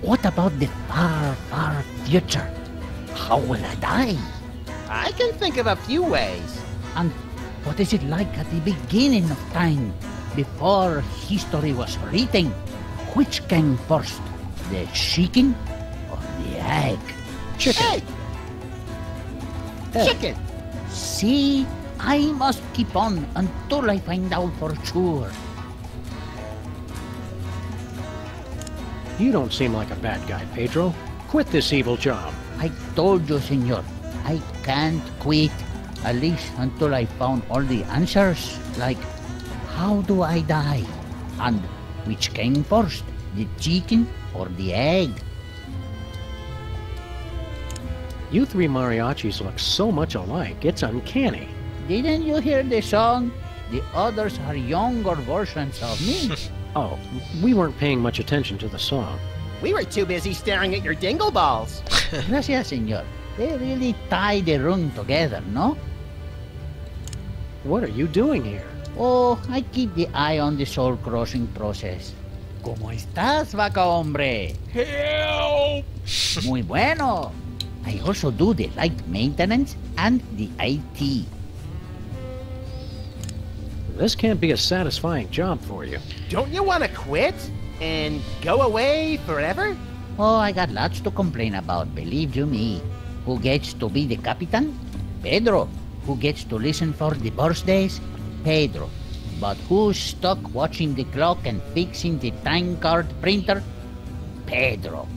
what about the far, far future? How will I die? I can think of a few ways. And what is it like at the beginning of time, before history was written? Which came first, the chicken or the egg? Chicken. Egg. Chicken. See, I must keep on until I find out for sure. You don't seem like a bad guy, Pedro. Quit this evil job. I told you, senor, I can't quit. At least until I found all the answers. Like, how do I die? And which came first, the chicken or the egg? You 3 mariachis look so much alike, it's uncanny. Didn't you hear the song? The others are younger versions of me. Oh, we weren't paying much attention to the song. We were too busy staring at your dingle balls. Gracias, senor. They really tie the room together, no? What are you doing here? Oh, I keep the eye on the soul-crossing process. ¿Cómo estás, vaca hombre? Help! Muy bueno. I also do the light maintenance and the IT. This can't be a satisfying job for you. Don't you want to quit? And go away forever? Oh, I got lots to complain about, believe you me. Who gets to be the captain? Pedro. Who gets to listen for the birthdays? Pedro. But who's stuck watching the clock and fixing the time card printer? Pedro.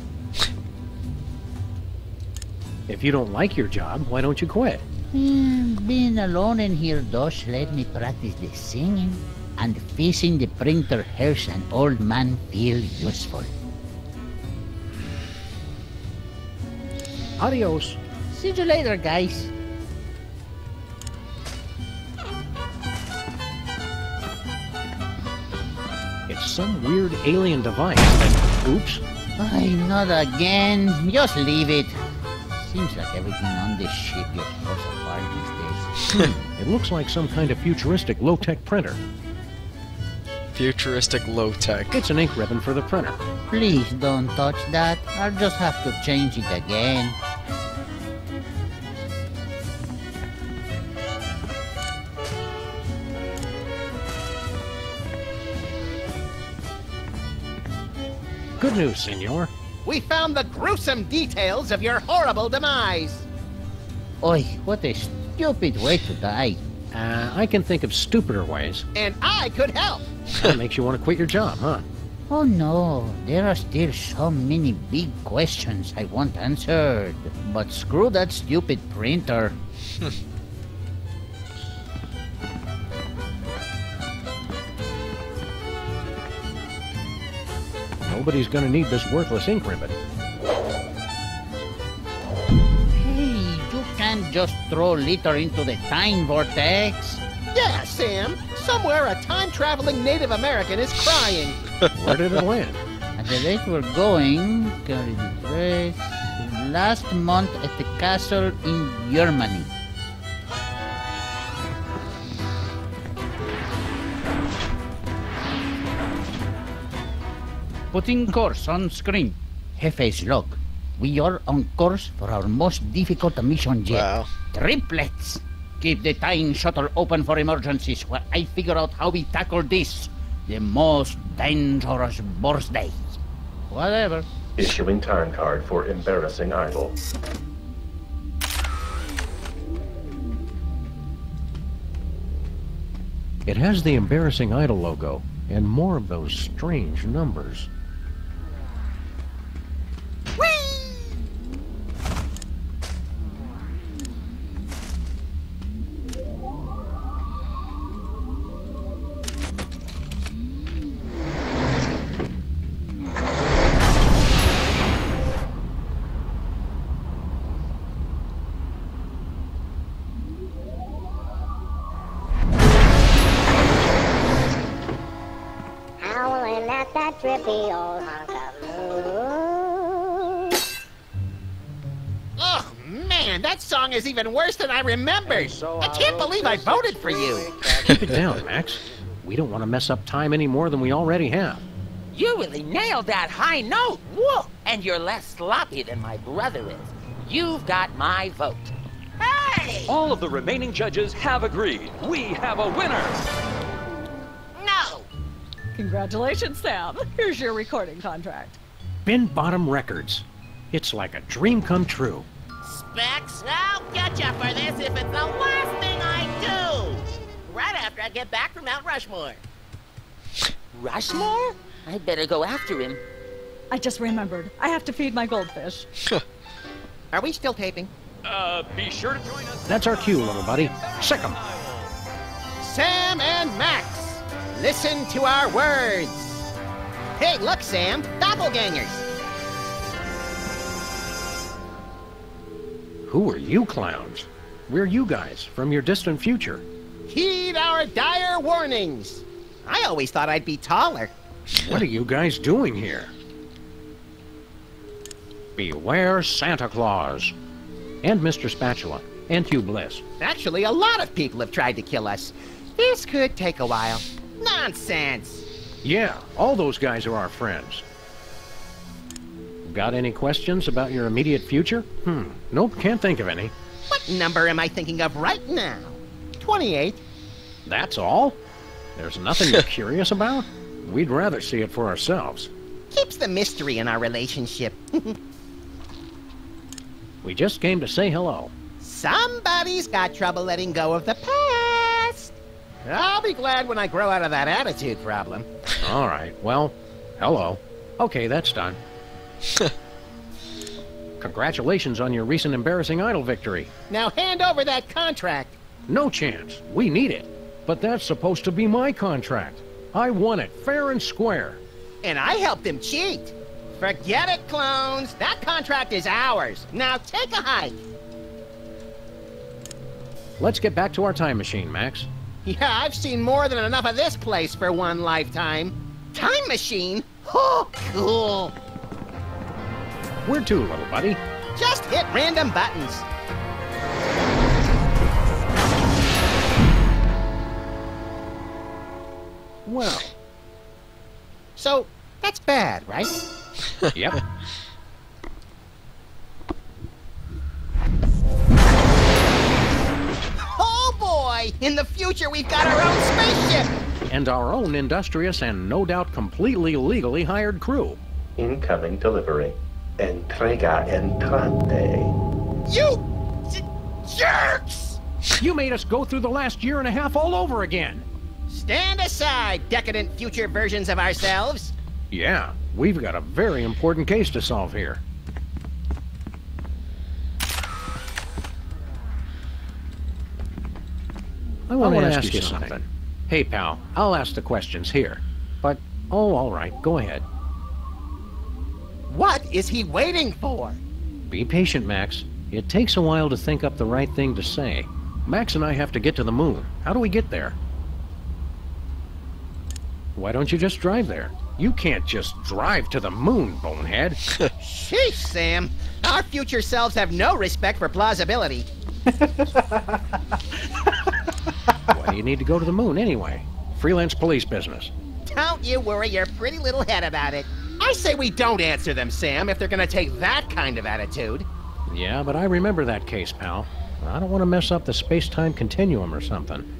If you don't like your job, why don't you quit? Being alone in here does let me practice the singing, and fixing the printer helps an old man feel useful. Adios. See you later, guys. It's some weird alien device that... Oops. Ay, not again. Just leave it. Seems like everything on this ship just falls apart these days. It looks like some kind of futuristic low-tech printer. Futuristic low-tech. It's an ink ribbon for the printer. Please don't touch that. I'll just have to change it again. Good news, senor. We found the gruesome details of your horrible demise. Oi, what a stupid way to die. I can think of stupider ways. And I could help. That makes you want to quit your job, huh? Oh no, there are still so many big questions I want answered. But screw that stupid printer. Nobody's gonna need this worthless ink ribbon. Hey, you can't just throw litter into the time vortex. Yeah, Sam. Somewhere a time-traveling Native American is crying. Where did it land? At the rate we're going, last month at the castle in Germany. Putting course on screen. Jefe's log. We are on course for our most difficult mission yet. Wow. Triplets. Keep the time shuttle open for emergencies while I figure out how we tackle this. The most dangerous birthday. Whatever. Issuing time card for embarrassing idol. It has the embarrassing idol logo, and more of those strange numbers. Trippy old hunk of moon. Oh, man, that song is even worse than I remembered. I can't believe I voted for you. Keep it down, Max. We don't want to mess up time any more than we already have. You really nailed that high note. Whoa! And you're less sloppy than my brother is. You've got my vote. Hey! All of the remaining judges have agreed. We have a winner! No! Congratulations, Sam. Here's your recording contract. Bin Bottom Records. It's like a dream come true. Specs, I'll get you for this if it's the last thing I do! Right after I get back from Mount Rushmore. Rushmore? I'd better go after him. I just remembered. I have to feed my goldfish. Are we still taping? Be sure to join us. That's our cue, little buddy. Sick 'em. Sam and Max, listen to our words. Hey, look, Sam, doppelgangers. Who are you clowns? We're you guys from your distant future. Heed our dire warnings. I always thought I'd be taller. What are you guys doing here? Beware Santa Claus. And Mr. Spatula. And Hugh Bliss. Actually, a lot of people have tried to kill us. This could take a while. Nonsense. Yeah, all those guys are our friends. Got any questions about your immediate future? Nope, can't think of any. What number am I thinking of right now? 28. That's all? There's nothing you're curious about? We'd rather see it for ourselves. Keeps the mystery in our relationship. We just came to say hello. Somebody's got trouble letting go of the past. I'll be glad when I grow out of that attitude problem. All right, well, hello. Okay, that's done. Congratulations on your recent embarrassing idol victory. Now hand over that contract. No chance. We need it. But that's supposed to be my contract. I won it, fair and square. And I helped him cheat. Forget it, clones. That contract is ours. Now take a hike. Let's get back to our time machine, Max. Yeah, I've seen more than enough of this place for one lifetime. Time machine? Oh, cool. Where to, little buddy? Just hit random buttons. Well. So, that's bad, right? Yep. Oh boy! In the future, we've got our own spaceship! And our own industrious and no doubt completely legally hired crew. Incoming delivery. Entrega entrante. You jerks! You made us go through the last year and a half all over again. Stand aside, decadent future versions of ourselves. Yeah, we've got a very important case to solve here. I want to ask you something. Hey, pal, I'll ask the questions here. But, oh, all right, go ahead. What is he waiting for? Be patient, Max. It takes a while to think up the right thing to say. Max and I have to get to the moon. How do we get there? Why don't you just drive there? You can't just drive to the moon, bonehead. Sheesh, Sam. Our future selves have no respect for plausibility. Why do you need to go to the moon anyway? Freelance police business. Don't you worry your pretty little head about it. I say we don't answer them, Sam, if they're gonna take that kind of attitude. Yeah, but I remember that case, pal. I don't want to mess up the space-time continuum or something.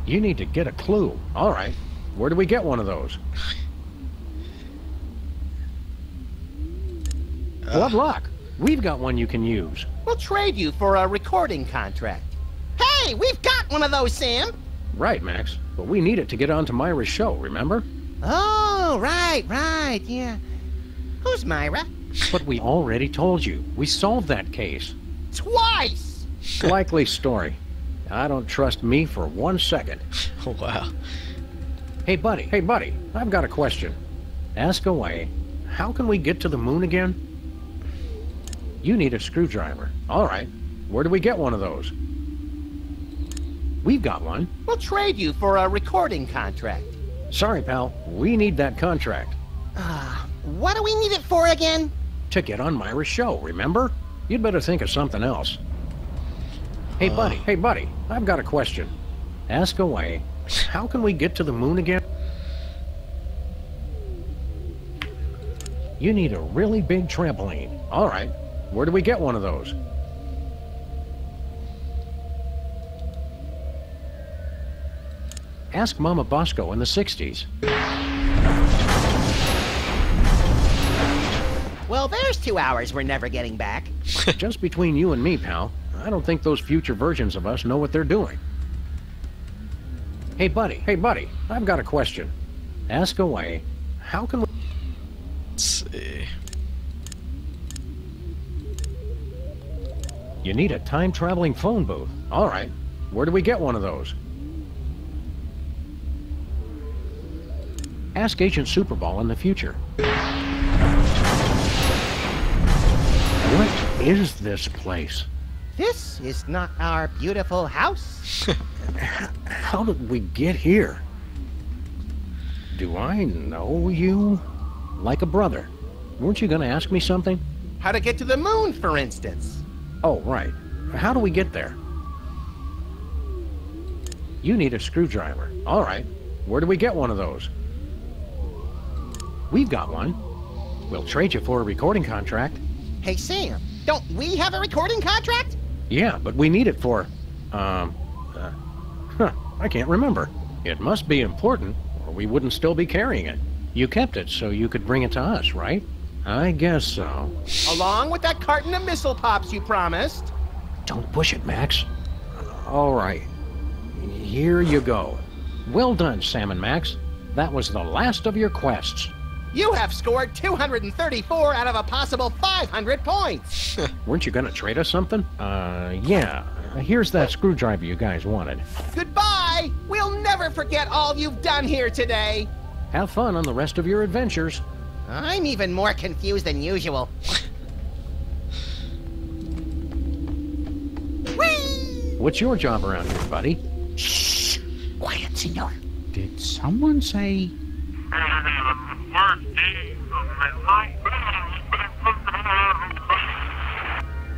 You need to get a clue. All right. Where do we get one of those? Good luck. We've got one you can use. We'll trade you for a recording contract. Hey, we've got one of those, Sam! Right, Max. But we need it to get onto Myra's show, remember? Oh, right, yeah. Who's Myra? But we already told you. We solved that case. Twice! Likely story. I don't trust me for 1 second. Wow. Hey, buddy, I've got a question. Ask away. How can we get to the moon again? You need a screwdriver. All right. Where do we get one of those? We've got one. We'll trade you for a recording contract. Sorry, pal. We need that contract. What do we need it for again? To get on Myra's show, remember? You'd better think of something else. Hey, buddy, I've got a question. Ask away. How can we get to the moon again? You need a really big trampoline. All right. Where do we get one of those? Ask Mama Bosco in the 60s. Well, there's 2 hours we're never getting back. Just between you and me, pal. I don't think those future versions of us know what they're doing. Hey, buddy, I've got a question. Ask away. How can we... Let's see. You need a time-traveling phone booth. All right. Where do we get one of those? Ask Agent Superball in the future. What is this place? This is not our beautiful house. How did we get here? Do I know you? Like a brother. Weren't you going to ask me something? How to get to the moon, for instance. Oh, right. How do we get there? You need a screwdriver. All right. Where do we get one of those? We've got one. We'll trade you for a recording contract. Hey, Sam, don't we have a recording contract? Yeah, but we need it for, I can't remember. It must be important, or we wouldn't still be carrying it. You kept it so you could bring it to us, right? I guess so. Along with that carton of missile pops you promised. Don't push it, Max. All right. here you go. Well done, Sam and Max. That was the last of your quests. You have scored 234 out of a possible 500 points. Weren't you gonna trade us something? Yeah. Here's that screwdriver you guys wanted. Goodbye! We'll never forget all you've done here today. Have fun on the rest of your adventures. I'm even more confused than usual. Whee! What's your job around here, buddy? Shh! Quiet, senor. Did someone say...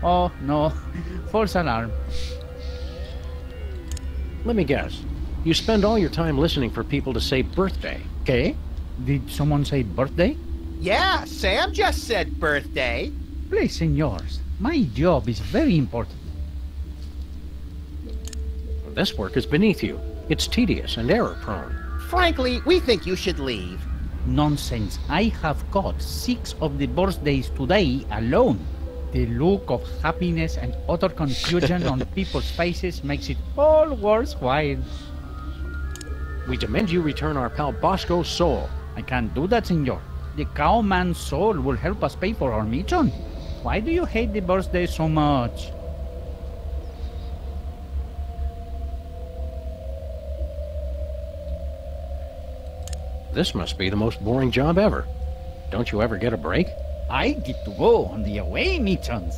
Oh, no. False alarm. Let me guess. You spend all your time listening for people to say birthday. Okay. Did someone say birthday? Yeah, Sam just said birthday. Please, senors. My job is very important. This work is beneath you. It's tedious and error-prone. Frankly, we think you should leave. Nonsense. I have got 6 of the birthdays today alone. The look of happiness and utter confusion on people's faces makes it all worthwhile. We demand you return our pal Bosco's soul. I can't do that, senor. The cowman's soul will help us pay for our mission. Why do you hate the birthday so much? This must be the most boring job ever. Don't you ever get a break? I get to go on the away missions.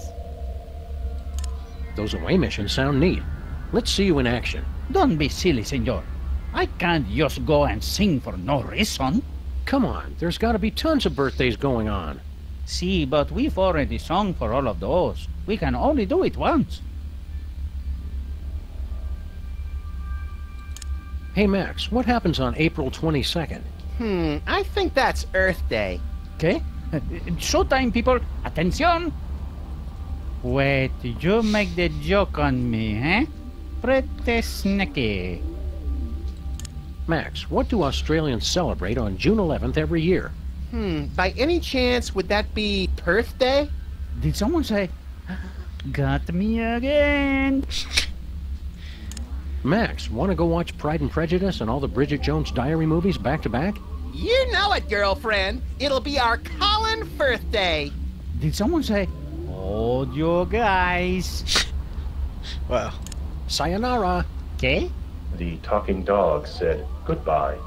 Those away missions sound neat. Let's see you in action. Don't be silly, senor. I can't just go and sing for no reason. Come on, there's got to be tons of birthdays going on. See, but we've already sung for all of those. We can only do it once. Hey, Max, what happens on April 22nd? I think that's Earth Day. Okay. Showtime, people. Attention. Wait, you make the joke on me, eh? Pretty sneaky. Max, what do Australians celebrate on June 11th every year? By any chance, would that be Perth Day? Did someone say, got me again? Max, want to go watch Pride and Prejudice and all the Bridget Jones Diary movies back to back? You know it, girlfriend. It'll be our Colin Firth Day. Did someone say, hold your guys? Well, sayonara. Okay. The talking dog said goodbye.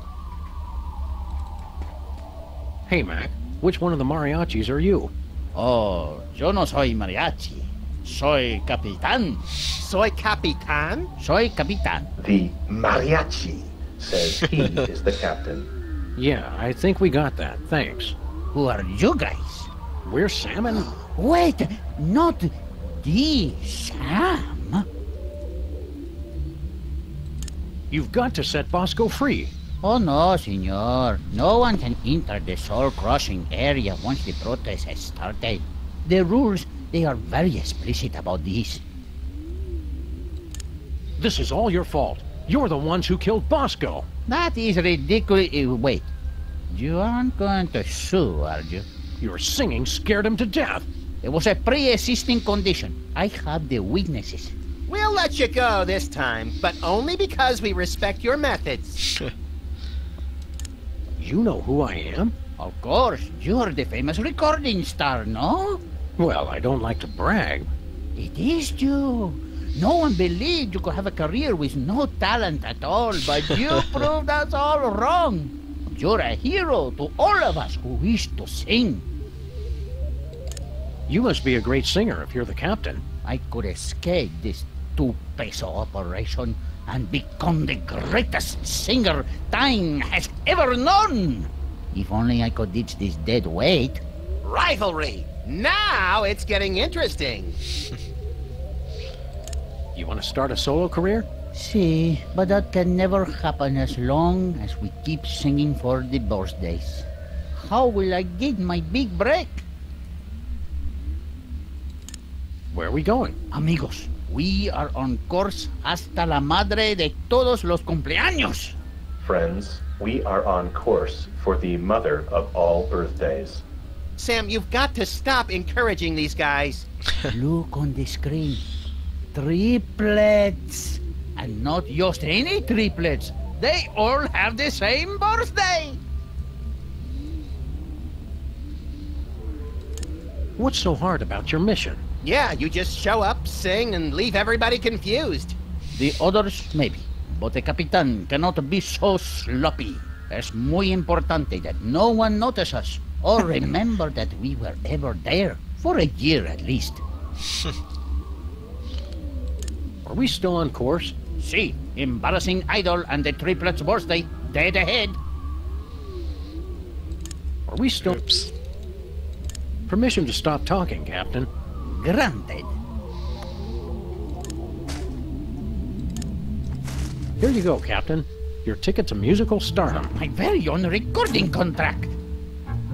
Hey, Mac, which one of the mariachis are you? Oh, yo no soy mariachi. Soy capitán. Soy capitán? Soy capitán. The mariachi says he is the captain. Yeah, I think we got that. Thanks. Who are you guys? We're Sam and... Wait, not the Sam. You've got to set Bosco free. Oh no, senor. No one can enter the soul-crushing area once the protest has started. The rules, they are very explicit about this. This is all your fault. You're the ones who killed Bosco. That is ridiculous. Wait, you aren't going to sue, are you? Your singing scared him to death. It was a pre-existing condition. I have the witnesses. We'll let you go this time, but only because we respect your methods. You know who I am? Of course. You're the famous recording star, no? Well, I don't like to brag. It is you. No one believed you could have a career with no talent at all, but you proved us all wrong. You're a hero to all of us who wish to sing. You must be a great singer if you're the captain. I could escape this two-peso operation and become the greatest singer time has ever known. If only I could ditch this dead weight. Rivalry! Now it's getting interesting. You want to start a solo career? See, but that can never happen as long as we keep singing for the birthdays. How will I get my big break? Where are we going? Amigos, we are on course hasta la madre de todos los cumpleaños. Friends, we are on course for the mother of all birthdays. Sam, you've got to stop encouraging these guys. Look on the screen. Triplets. And not just any triplets. They all have the same birthday. What's so hard about your mission? Yeah, you just show up, sing, and leave everybody confused. The others, maybe. But the Capitan cannot be so sloppy. Es muy importante that no one notice us or remember that we were ever there. For a year at least. Are we still on course? See, embarrassing idol and the triplets' birthday, dead ahead. Are we still... Oops. Permission to stop talking, Captain. Granted. Here you go, Captain. Your ticket to musical stardom. My very own recording contract.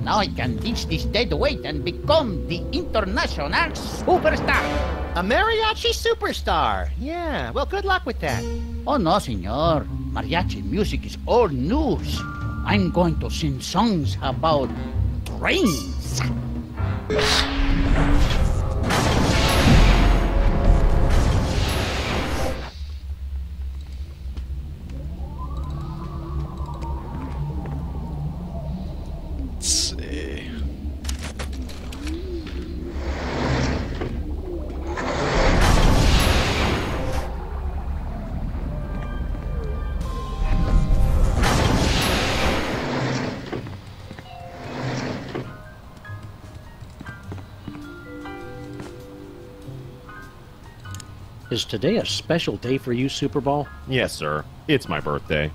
Now I can ditch this dead weight and become the international superstar. A mariachi superstar. Yeah, well, good luck with that. Oh, no, senor. Mariachi music is old news. I'm going to sing songs about trains. Let's see. Is today a special day for you, Superball? Yes, sir. It's my birthday.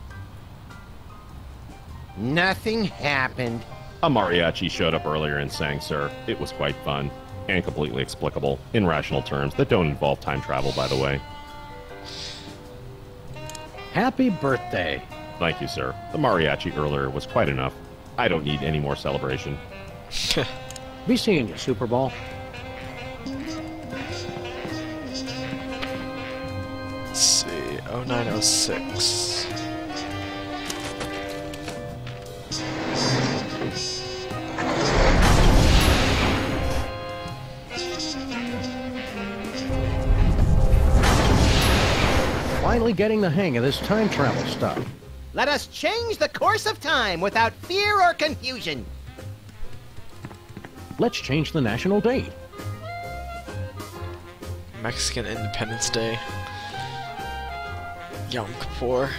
Nothing happened. A mariachi showed up earlier and sang, sir. It was quite fun. And completely explicable, in rational terms that don't involve time travel, by the way. Happy birthday. Thank you, sir. The mariachi earlier was quite enough. I don't need any more celebration. Be seeing you, Superball. Let's see. 0906. Finally getting the hang of this time travel stuff. Let us change the course of time without fear or confusion. Let's change the national date. Mexican Independence Day. Yom Kippur.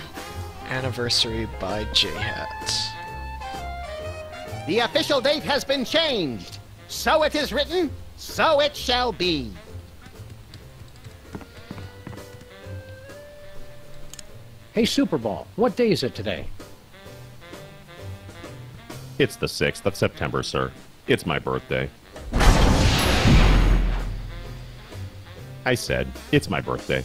Anniversary by J-Hat. The official date has been changed. So it is written, so it shall be. Hey, Superball, what day is it today? It's the 6th of September, sir. It's my birthday. I said, it's my birthday.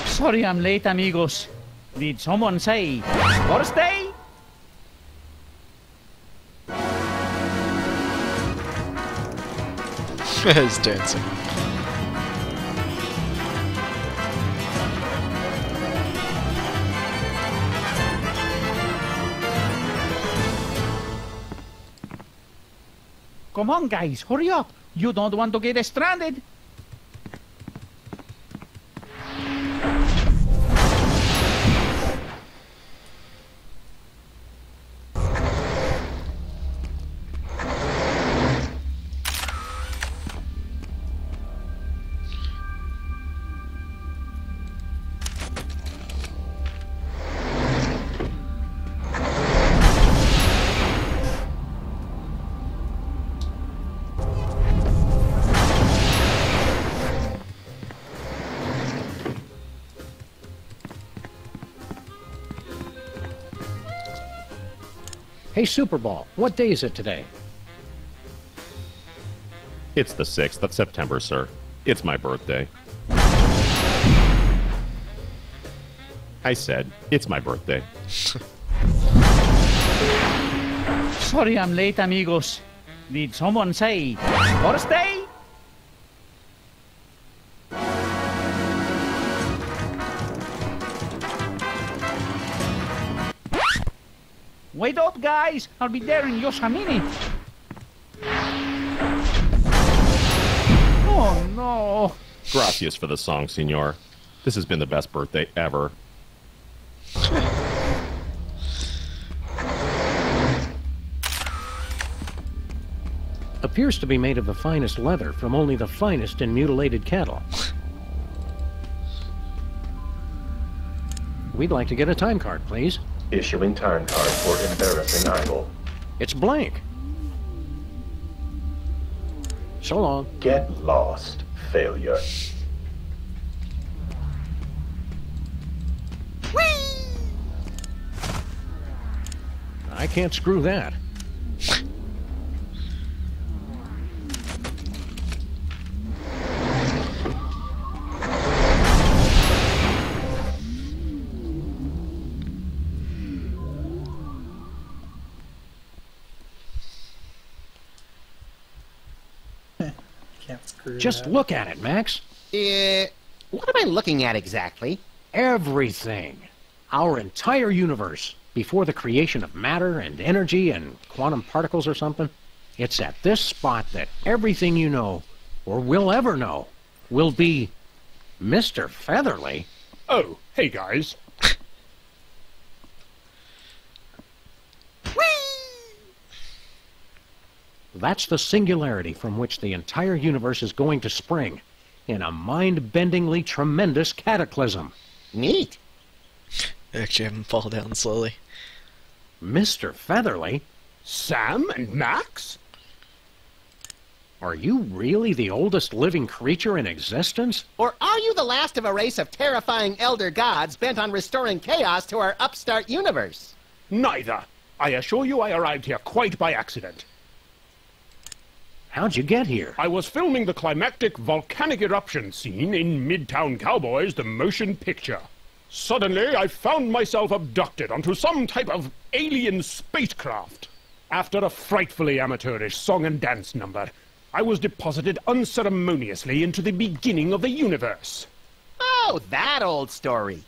Sorry I'm late, amigos. Did someone say birthday? He's dancing. Come on, guys, hurry up. You don't want to get stranded. Hey, Superball, what day is it today? It's the 6th of September, sir. It's my birthday. I said, it's my birthday. Sorry I'm late, amigos. Did someone say birthday? Wait up, guys. I'll be there in just a minute. Oh, no. Gracias for the song, senor. This has been the best birthday ever. Appears to be made of the finest leather from only the finest and mutilated cattle. We'd like to get a time card, please. Issuing time card for embarrassing idol. It's blank. So long. Get lost, failure. I can't screw that. Can't screw Just that. look at it, Max. What am I looking at exactly? Everything. Our entire universe, before the creation of matter and energy and quantum particles or something. It's at this spot that everything you know, or will ever know, will be Mr. Featherly. Oh, hey guys. That's the singularity from which the entire universe is going to spring, in a mind-bendingly tremendous cataclysm. Neat. Actually, have him fall down slowly. Mr. Featherly? Sam and Max? Are you really the oldest living creature in existence? Or are you the last of a race of terrifying elder gods bent on restoring chaos to our upstart universe? Neither. I assure you I arrived here quite by accident. How'd you get here? I was filming the climactic volcanic eruption scene in Midtown Cowboys, the motion picture. Suddenly, I found myself abducted onto some type of alien spacecraft. After a frightfully amateurish song and dance number, I was deposited unceremoniously into the beginning of the universe. Oh, that old story.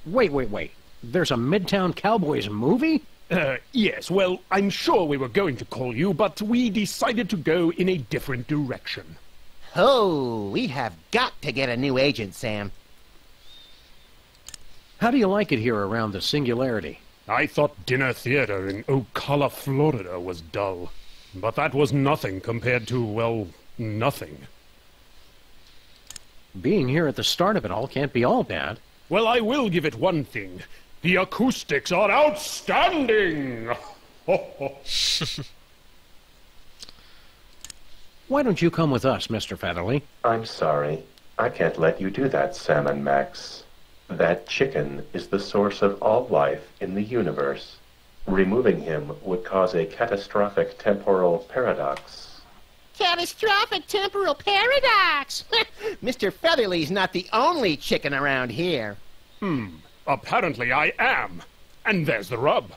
Wait. There's a Midtown Cowboys movie? Yes, well, I'm sure we were going to call you, but we decided to go in a different direction. Oh, we have got to get a new agent, Sam. How do you like it here around the Singularity? I thought dinner theater in Ocala, Florida was dull. But that was nothing compared to, well, nothing. Being here at the start of it all can't be all bad. Well, I will give it one thing. The acoustics are outstanding! Why don't you come with us, Mr. Featherly? I'm sorry. I can't let you do that, Sam and Max. That chicken is the source of all life in the universe. Removing him would cause a catastrophic temporal paradox. Catastrophic temporal paradox! Mr. Featherly's not the only chicken around here. Apparently I am. And there's the rub.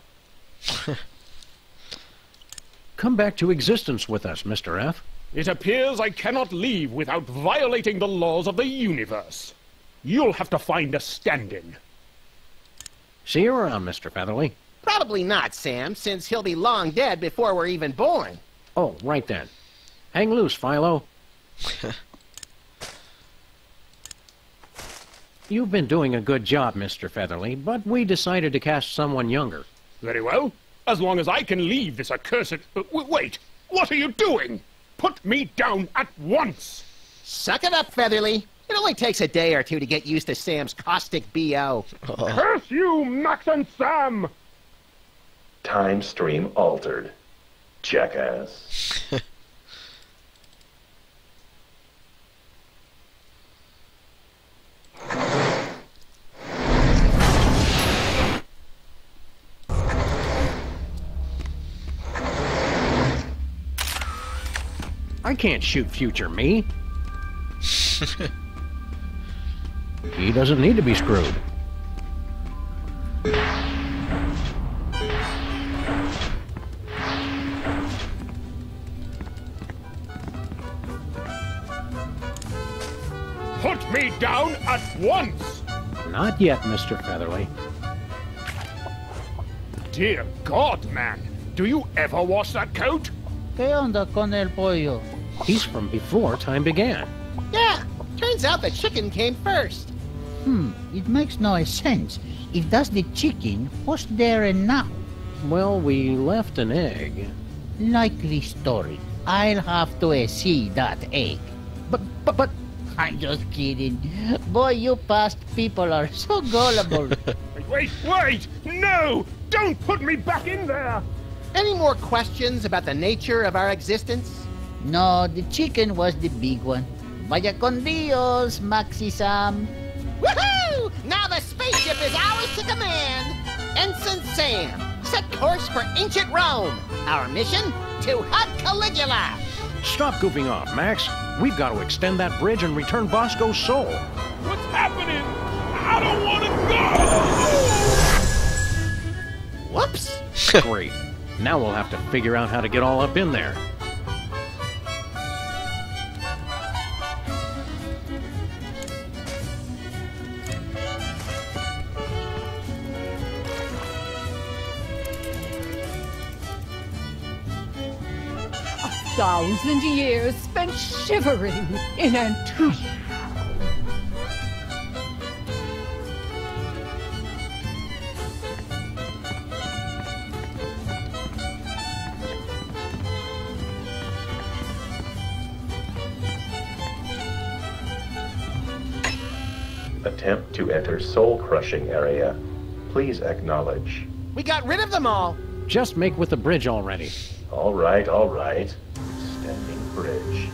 Come back to existence with us, Mr. F. It appears I cannot leave without violating the laws of the universe. You'll have to find a stand-in. See you around, Mr. Featherly. Probably not, Sam, since he'll be long dead before we're even born. Oh, right then. Hang loose, Philo. You've been doing a good job, Mr. Featherly, but we decided to cast someone younger. Very well. As long as I can leave this accursed... wait! What are you doing? Put me down at once! Suck it up, Featherly. It only takes a day or two to get used to Sam's caustic B.O. Curse you, Max and Sam! Time stream altered. Jackass. I can't shoot future me. He doesn't need to be screwed. Put me down at once! Not yet, Mr. Featherly. Dear God, man! Do you ever wash that coat? ¿Qué onda con el pollo? He's from before time began. Yeah, turns out the chicken came first. It makes no sense. If that's the chicken, what's there and now? Well, we left an egg. Likely story. I'll have to see that egg. But... I'm just kidding. Boy, you past people are so gullible. Wait! No! Don't put me back in there! Any more questions about the nature of our existence? No, the chicken was the big one. Vaya con Dios, Maxi Sam. Woohoo! Now the spaceship is ours to command. Ensign Sam, set course for ancient Rome. Our mission? To hug Caligula. Stop goofing off, Max. We've got to extend that bridge and return Bosco's soul. What's happening? I don't want to go! Whoops! Great. Now we'll have to figure out how to get all up in there. Thousand years spent shivering in anticipation. Attempt to enter soul-crushing area. Please acknowledge. We got rid of them all. Just make with the bridge already. All right, all right. Standing bridge.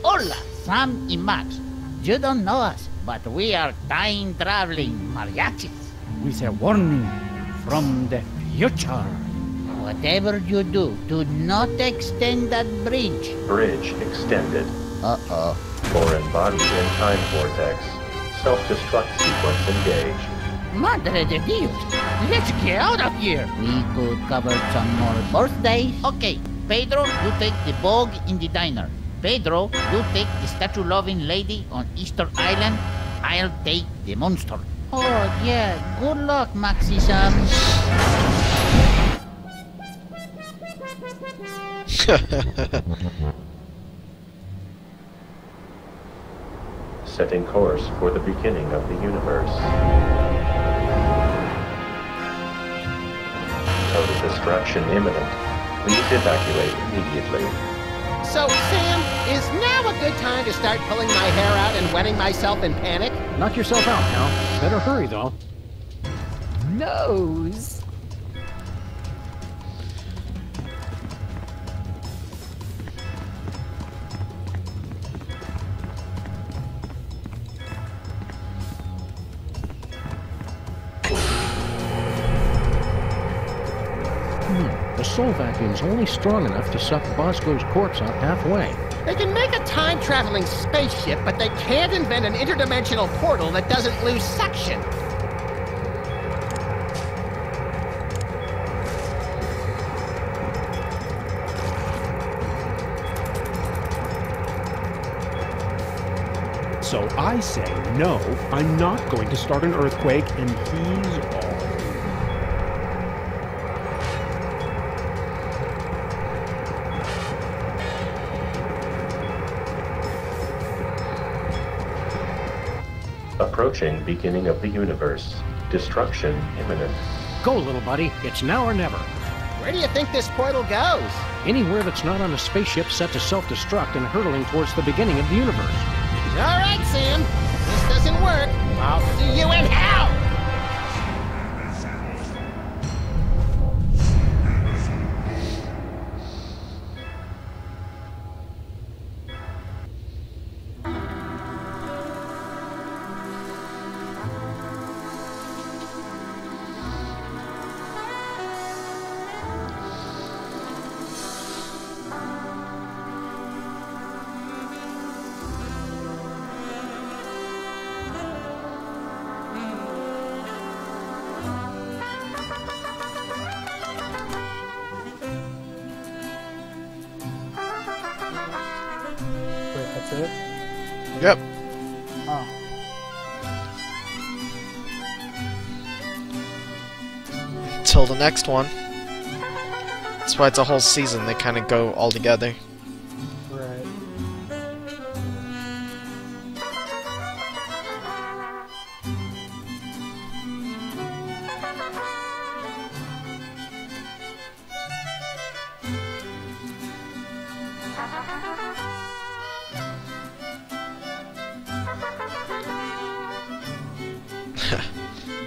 Hola, Sam y Max. You don't know us, but we are time-traveling mariachis. With a warning from the future. Whatever you do not extend that bridge. Bridge extended. Uh-oh. Foreign body in time vortex. Self-destruct sequence engaged. Madre de Dios! Let's get out of here! We could cover some more birthdays. Okay, Pedro, you take the bog in the diner. Pedro, you take the statue-loving lady on Easter Island. I'll take the monster. Oh, yeah. Good luck, Maxi Sam. Setting course for the beginning of the universe. Total destruction imminent. Please evacuate immediately. So, Sam, is now a good time to start pulling my hair out and wetting myself in panic? Knock yourself out, pal. Better hurry, though. Nose. The soul vacuum's only strong enough to suck Bosco's corpse up halfway. They can make a time-traveling spaceship, but they can't invent an interdimensional portal that doesn't lose suction. So I say, no, I'm not going to start an earthquake, and he's all. Approaching beginning of the universe. Destruction imminent. Go, little buddy. It's now or never. Where do you think this portal goes? Anywhere that's not on a spaceship set to self-destruct and hurtling towards the beginning of the universe. All right, Sam. If this doesn't work, I'll see you in hell! That's it? Yep. Oh. Till the next one. That's why it's a whole season. They kind of go all together. Right.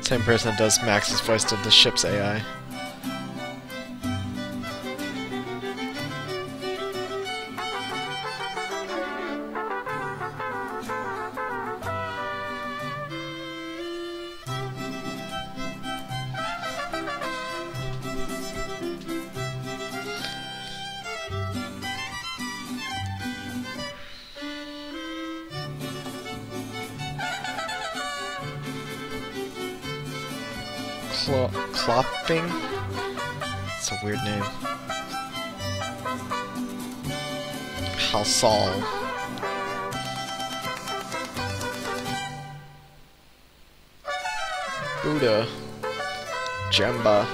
Same person that does Max's voice to the ship's AI. Clopping? It's a weird name. Halsal. Buddha. Jemba.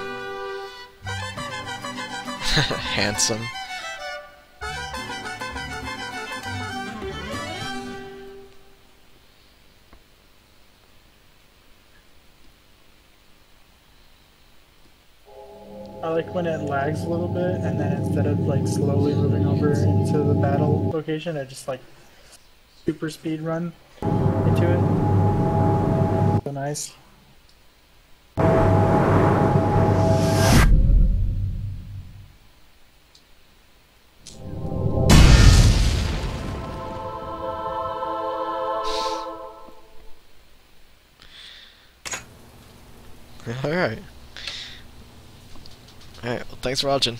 Handsome. I like when it lags a little bit, and then instead of like slowly moving over into the battle location, I just like super speed run into it. So nice. Alright. Alright, well, thanks for watching.